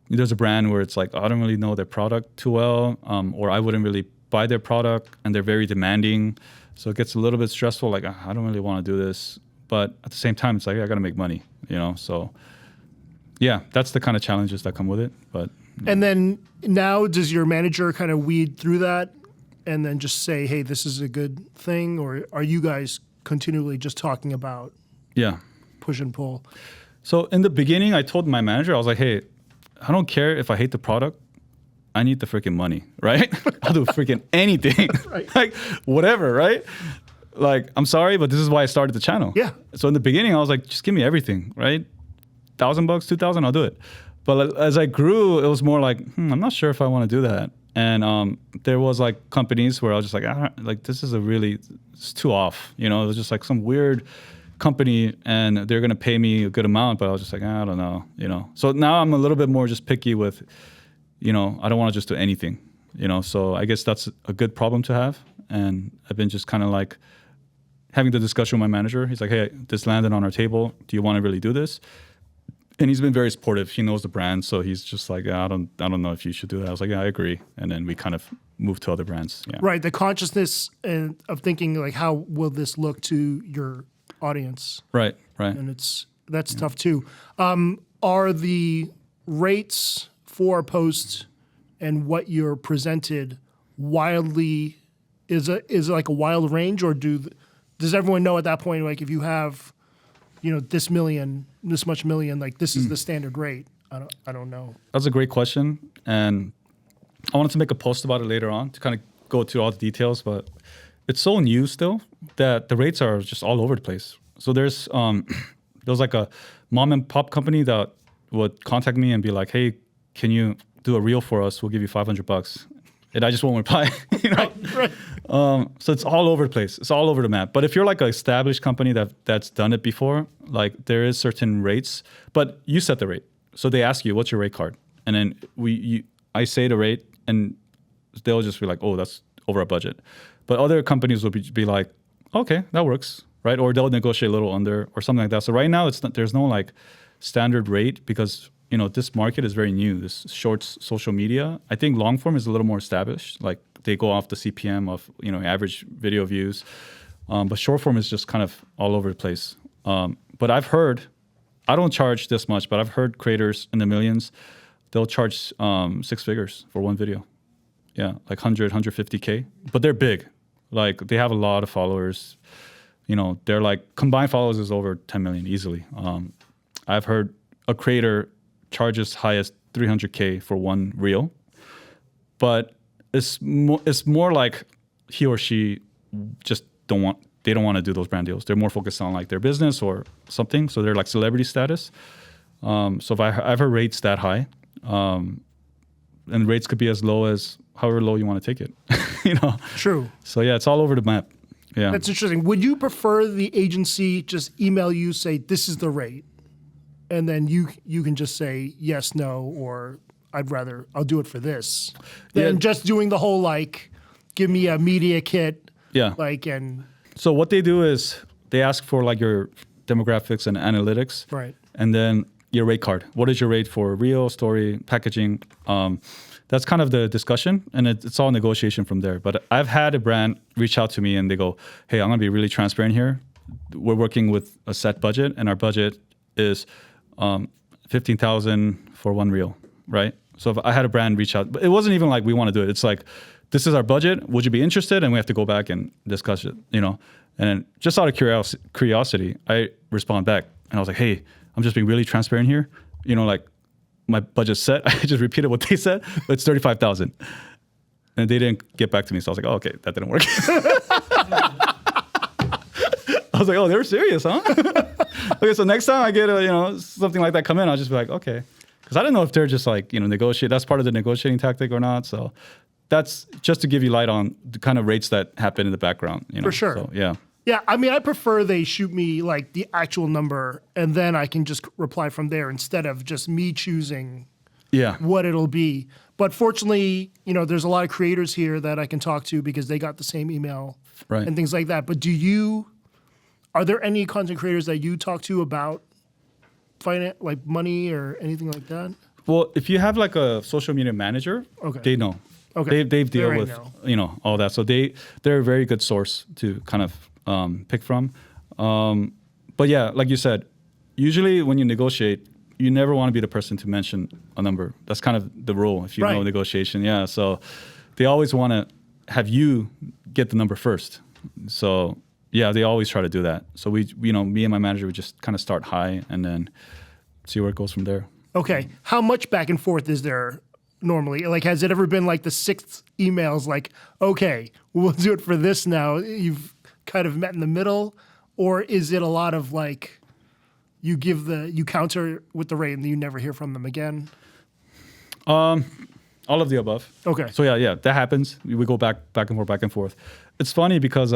Speaker 2: there's a brand where it's like, I don't really know their product too well, or I wouldn't really buy their product and they're very demanding. So it gets a little bit stressful. Like, I don't really want to do this. But at the same time, it's like, I got to make money, So yeah, that's the kind of challenges that come with it. But
Speaker 1: And then now, does your manager kind of weed through that and then just say, hey, this is a good thing? Or are you guys continually just talking about
Speaker 2: yeah.
Speaker 1: push and pull?
Speaker 2: So in the beginning, I told my manager, I was like, hey, I don't care if I hate the product. I need the freaking money, right? I'll do freaking anything. Like, whatever, right? Like, I'm sorry, but this is why I started the channel.
Speaker 1: Yeah.
Speaker 2: So in the beginning, I was like, just give me everything, right? $1,000, $2,000, I'll do it. But as I grew, it was more like, I'm not sure if I want to do that. And there was like companies where I was just like, this is it's too off. It was just like some weird company and they're going to pay me a good amount, but I was just like, I don't know, So now I'm a little bit more just picky with, I don't want to just do anything, So I guess that's a good problem to have. And I've been just kind of like having the discussion with my manager. He's like, hey, this landed on our table. Do you want to really do this? And he's been very supportive. He knows the brand, so he's just like, I don't know if you should do that. I was like, yeah, I agree. And then we kind of moved to other brands. Yeah.
Speaker 1: Right. The consciousness of thinking like, how will this look to your audience?
Speaker 2: Right.
Speaker 1: And that's tough too. Are the rates for posts and what you're presented wildly is it like a wild range, or does everyone know at that point, like if you have this much million, like this is the standard rate? I don't know.
Speaker 2: That's a great question. And I wanted to make a post about it later on to kind of go through all the details, but it's so new still that the rates are just all over the place. So there's like a mom and pop company that would contact me and be like, hey, can you do a reel for us? We'll give you $500. And I just won't reply,
Speaker 1: Right.
Speaker 2: So it's all over the place. It's all over the map. But if you're like an established company that's done it before, like there is certain rates, but you set the rate. So they ask you, what's your rate card? And then I say the rate and they'll just be like, oh, that's over our budget. But other companies will be like, okay, that works, right? Or they'll negotiate a little under or something like that. So right now there's no like standard rate because this market is very new, this shorts social media. I think long form is a little more established. Like they go off the CPM of, average video views. But short form is just kind of all over the place. But I've heard I don't charge this much, but I've heard creators in the millions, they'll charge 6 figures for one video. Yeah, like 100, 150K. But they're big. Like they have a lot of followers. You know, they're like combined followers is over 10 million easily. I've heard a creator charges high as 300K for one reel, but it's more like he or she just don't want to do those brand deals. They're more focused on like their business or something. So they're like celebrity status. So if I've heard rates that high, and rates could be as low as however low you want to take it. You know.
Speaker 1: True.
Speaker 2: So yeah, it's all over the map. Yeah.
Speaker 1: That's interesting. Would you prefer the agency just email you, say this is the rate, and then you can just say yes, no, or I'll do it for this, than just doing the whole like, give me a media kit.
Speaker 2: Yeah.
Speaker 1: Like and.
Speaker 2: So what they do is they ask for like your demographics and analytics.
Speaker 1: Right.
Speaker 2: And then your rate card. What is your rate for reel, story, packaging? That's kind of the discussion, and it's all negotiation from there. But I've had a brand reach out to me and they go, hey, I'm going to be really transparent here. We're working with a set budget, and our budget is $15,000 for one reel, right? So if I had a brand reach out, but it wasn't even like we want to do it. It's like, this is our budget. Would you be interested? And we have to go back and discuss it, you know? And just out of curiosity, I respond back. And I was like, hey, I'm just being really transparent here. You know, like my budget's set. I just repeated what they said, but it's $35,000. And they didn't get back to me. So I was like, oh, okay, that didn't work. I was like, oh, they were serious, huh? Okay, so next time I get something like that come in, I'll just be like, okay. Because I don't know if they're just like, negotiate. That's part of the negotiating tactic or not. So that's just to give you light on the kind of rates that happen in the background.
Speaker 1: For sure.
Speaker 2: So, yeah.
Speaker 1: Yeah, I mean, I prefer they shoot me like the actual number, and then I can just reply from there instead of just me choosing what it'll be. But fortunately, there's a lot of creators here that I can talk to because they got the same email and things like that. But are there any content creators that you talk to about finance, like money or anything like that?
Speaker 2: Well, if you have like a social media manager, they know.
Speaker 1: Okay.
Speaker 2: They deal with all that. So they're a very good source to kind of pick from. But yeah, like you said, usually when you negotiate, you never want to be the person to mention a number. That's kind of the rule if you know negotiation. Yeah. So they always want to have you get the number first. So yeah, they always try to do that. So me and my manager, we just kind of start high and then see where it goes from there.
Speaker 1: Okay. How much back and forth is there normally? Like, has it ever been like the sixth emails like, okay, we'll do it for this now? You've kind of met in the middle? Or is it a lot of like, you counter with the rate and you never hear from them again?
Speaker 2: All of the above.
Speaker 1: Okay.
Speaker 2: So yeah, that happens. We go back and forth. It's funny because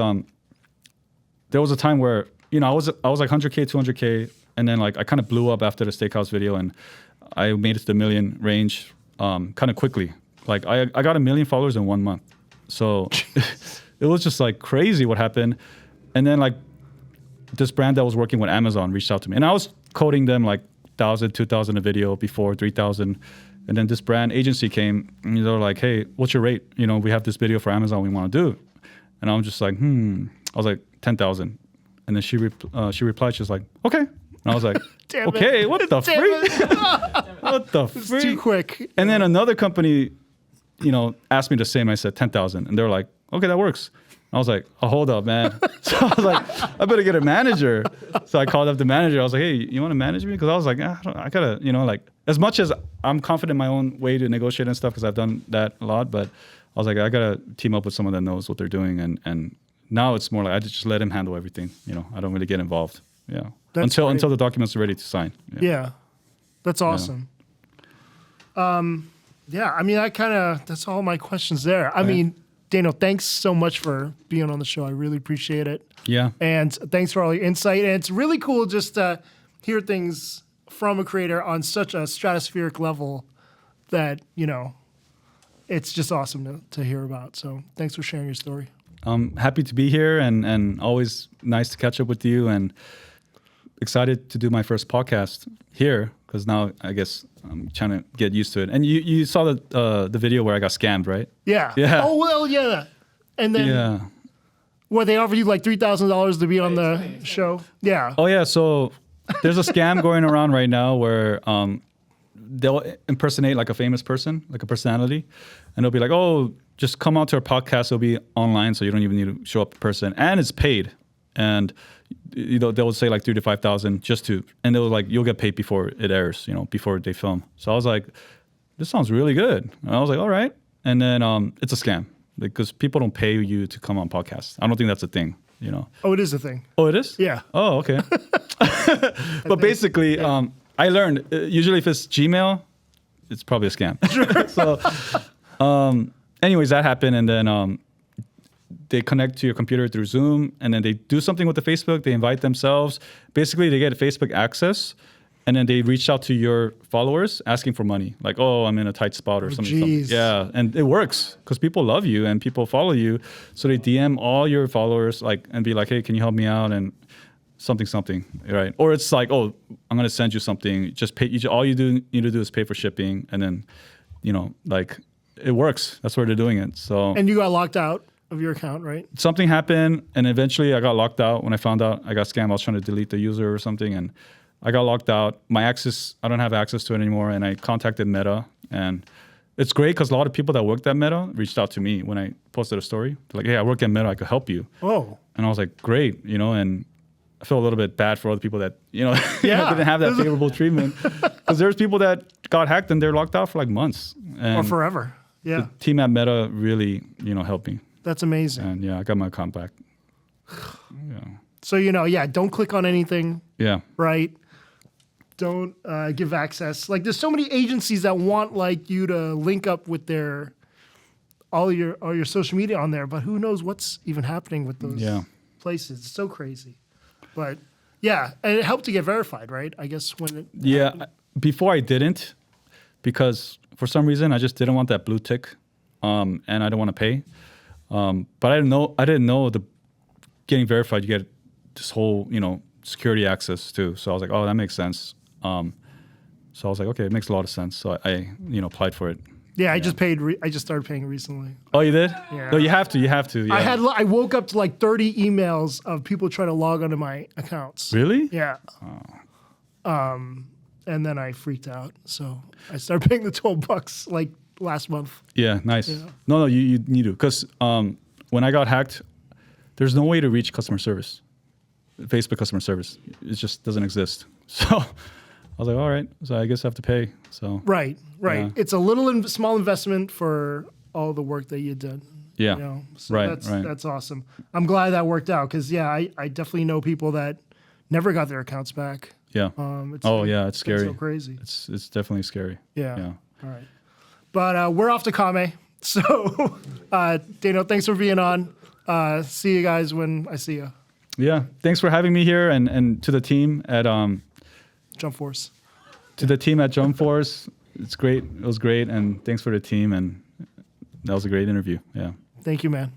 Speaker 2: there was a time where, I was like 100K, 200K, and then like I kind of blew up after the steakhouse video and I made it to the million range kind of quickly. Like I got 1 million followers in 1 month. So it was just like crazy what happened. And then like this brand that was working with Amazon reached out to me and I was quoting them like 1,000, 2,000 a video before 3,000. And then this brand agency came and they were like, hey, what's your rate? We have this video for Amazon we want to do. And I'm just like, I was like 10,000. And then she replied, she was like, okay. And I was like, okay, what the freak? What the freak?
Speaker 1: It's too quick.
Speaker 2: And then another company, asked me the same. I said 10,000. And they were like, okay, that works. And I was like, oh, hold up, man. So I was like, I better get a manager. So I called up the manager. I was like, hey, you want to manage me? Because I was like, I gotta, like, as much as I'm confident in my own way to negotiate and stuff, because I've done that a lot, but I was like, I gotta team up with someone that knows what they're doing. And now it's more like I just let him handle everything. I don't really get involved. Yeah. Until the documents are ready to sign.
Speaker 1: Yeah. That's awesome. Yeah. I mean, that's all my questions there. I mean, Daniel, thanks so much for being on the show. I really appreciate it. Yeah. And thanks for all your insight. And it's really cool just to hear things from a creator on such a stratospheric level that, it's just awesome to hear about. So thanks for sharing your story.
Speaker 2: I'm happy to be here and always nice to catch up with you and excited to do my first podcast here because now I guess I'm trying to get used to it. And you saw the video where I got scammed, right?
Speaker 1: Yeah. Yeah. Oh, well, yeah. And then they offered you like $3,000 to be on the show? Yeah.
Speaker 2: Oh, yeah. So There's a scam going around right now where they'll impersonate like a famous person, like a personality, and they'll be like, "Oh, just come out to our podcast. It'll be online, so you don't even need to show up in person, and it's paid." And they'll say like 3,000 to 5,000 just to, and they'll like, you'll get paid before it airs, before they film. So I was like, this sounds really good. And I was like, all right. And then it's a scam because people don't pay you to come on podcasts. I don't think that's a thing.
Speaker 1: Oh, it is a thing.
Speaker 2: Oh, it is?
Speaker 1: Yeah.
Speaker 2: Oh, okay. But basically, I learned usually if it's Gmail, it's probably a scam. So, anyways, that happened, and then they connect to your computer through Zoom, and then they do something with the Facebook. They invite themselves. Basically, they get Facebook access, and then they reach out to your followers asking for money. Like, oh, I'm in a tight spot or something. Yeah, and it works because people love you and people follow you. So they DM all your followers and be like, hey, can you help me out? And something, right? Or it's like, oh, I'm going to send you something. Just pay. All you need to do is pay for shipping, and then, it works. That's where they're doing it. So.
Speaker 1: And you got locked out of your account, right?
Speaker 2: Something happened, and eventually I got locked out. When I found out I got scammed, I was trying to delete the user or something, and I got locked out. I don't have access to it anymore, and I contacted Meta, and it's great because a lot of people that worked at Meta reached out to me when I posted a story. They're like, hey, I work at Meta, I could help you.
Speaker 1: Oh.
Speaker 2: And I was like, great, and I feel a little bit bad for other people that,
Speaker 1: Yeah.
Speaker 2: didn't have that favorable treatment. Because there's people that got hacked and they're locked out for like months.
Speaker 1: Or forever. Yeah.
Speaker 2: The team at Meta really, helped me.
Speaker 1: That's amazing.
Speaker 2: And yeah, I got my account back. Yeah.
Speaker 1: So, don't click on anything.
Speaker 2: Yeah.
Speaker 1: Right? Don't give access. Like, there's so many agencies that want you to link up with all your social media on there, but who knows what's even happening with those places. It's so crazy. But yeah, and it helped to get verified, right? I guess when it
Speaker 2: before I didn't, because for some reason I just didn't want that blue tick, and I didn't want to pay. But I didn't know the getting verified, you get this whole, security access too. So I was like, oh, that makes sense. So I was like, okay, it makes a lot of sense. So I applied for it.
Speaker 1: Yeah, I just paid. I just started paying recently.
Speaker 2: Oh, you did?
Speaker 1: Yeah.
Speaker 2: No, you have to. Yeah.
Speaker 1: I woke up to 30 emails of people trying to log onto my accounts.
Speaker 2: Really?
Speaker 1: Yeah. And then I freaked out. So I started paying the $12 last month.
Speaker 2: Yeah, nice.
Speaker 1: Yeah.
Speaker 2: No, you need to, because when I got hacked, there's no way to reach customer service, Facebook customer service. It just doesn't exist. So I was like, all right, so I guess I have to pay. So
Speaker 1: Right.
Speaker 2: Yeah.
Speaker 1: It's a small investment for all the work that you did.
Speaker 2: Yeah.
Speaker 1: So
Speaker 2: Right.
Speaker 1: That's awesome. I'm glad that worked out because I definitely know people that never got their accounts back.
Speaker 2: Yeah. It's scary.
Speaker 1: So crazy.
Speaker 2: It's definitely scary.
Speaker 1: Yeah. All right. But we're off to Kame. So, Dano, thanks for being on. See you guys when I see you.
Speaker 2: Yeah. Thanks for having me here, and to the team at
Speaker 1: Jump Force.
Speaker 2: To the team at Jump Force. It's great. It was great, and thanks for the team, and that was a great interview. Yeah.
Speaker 1: Thank you, man.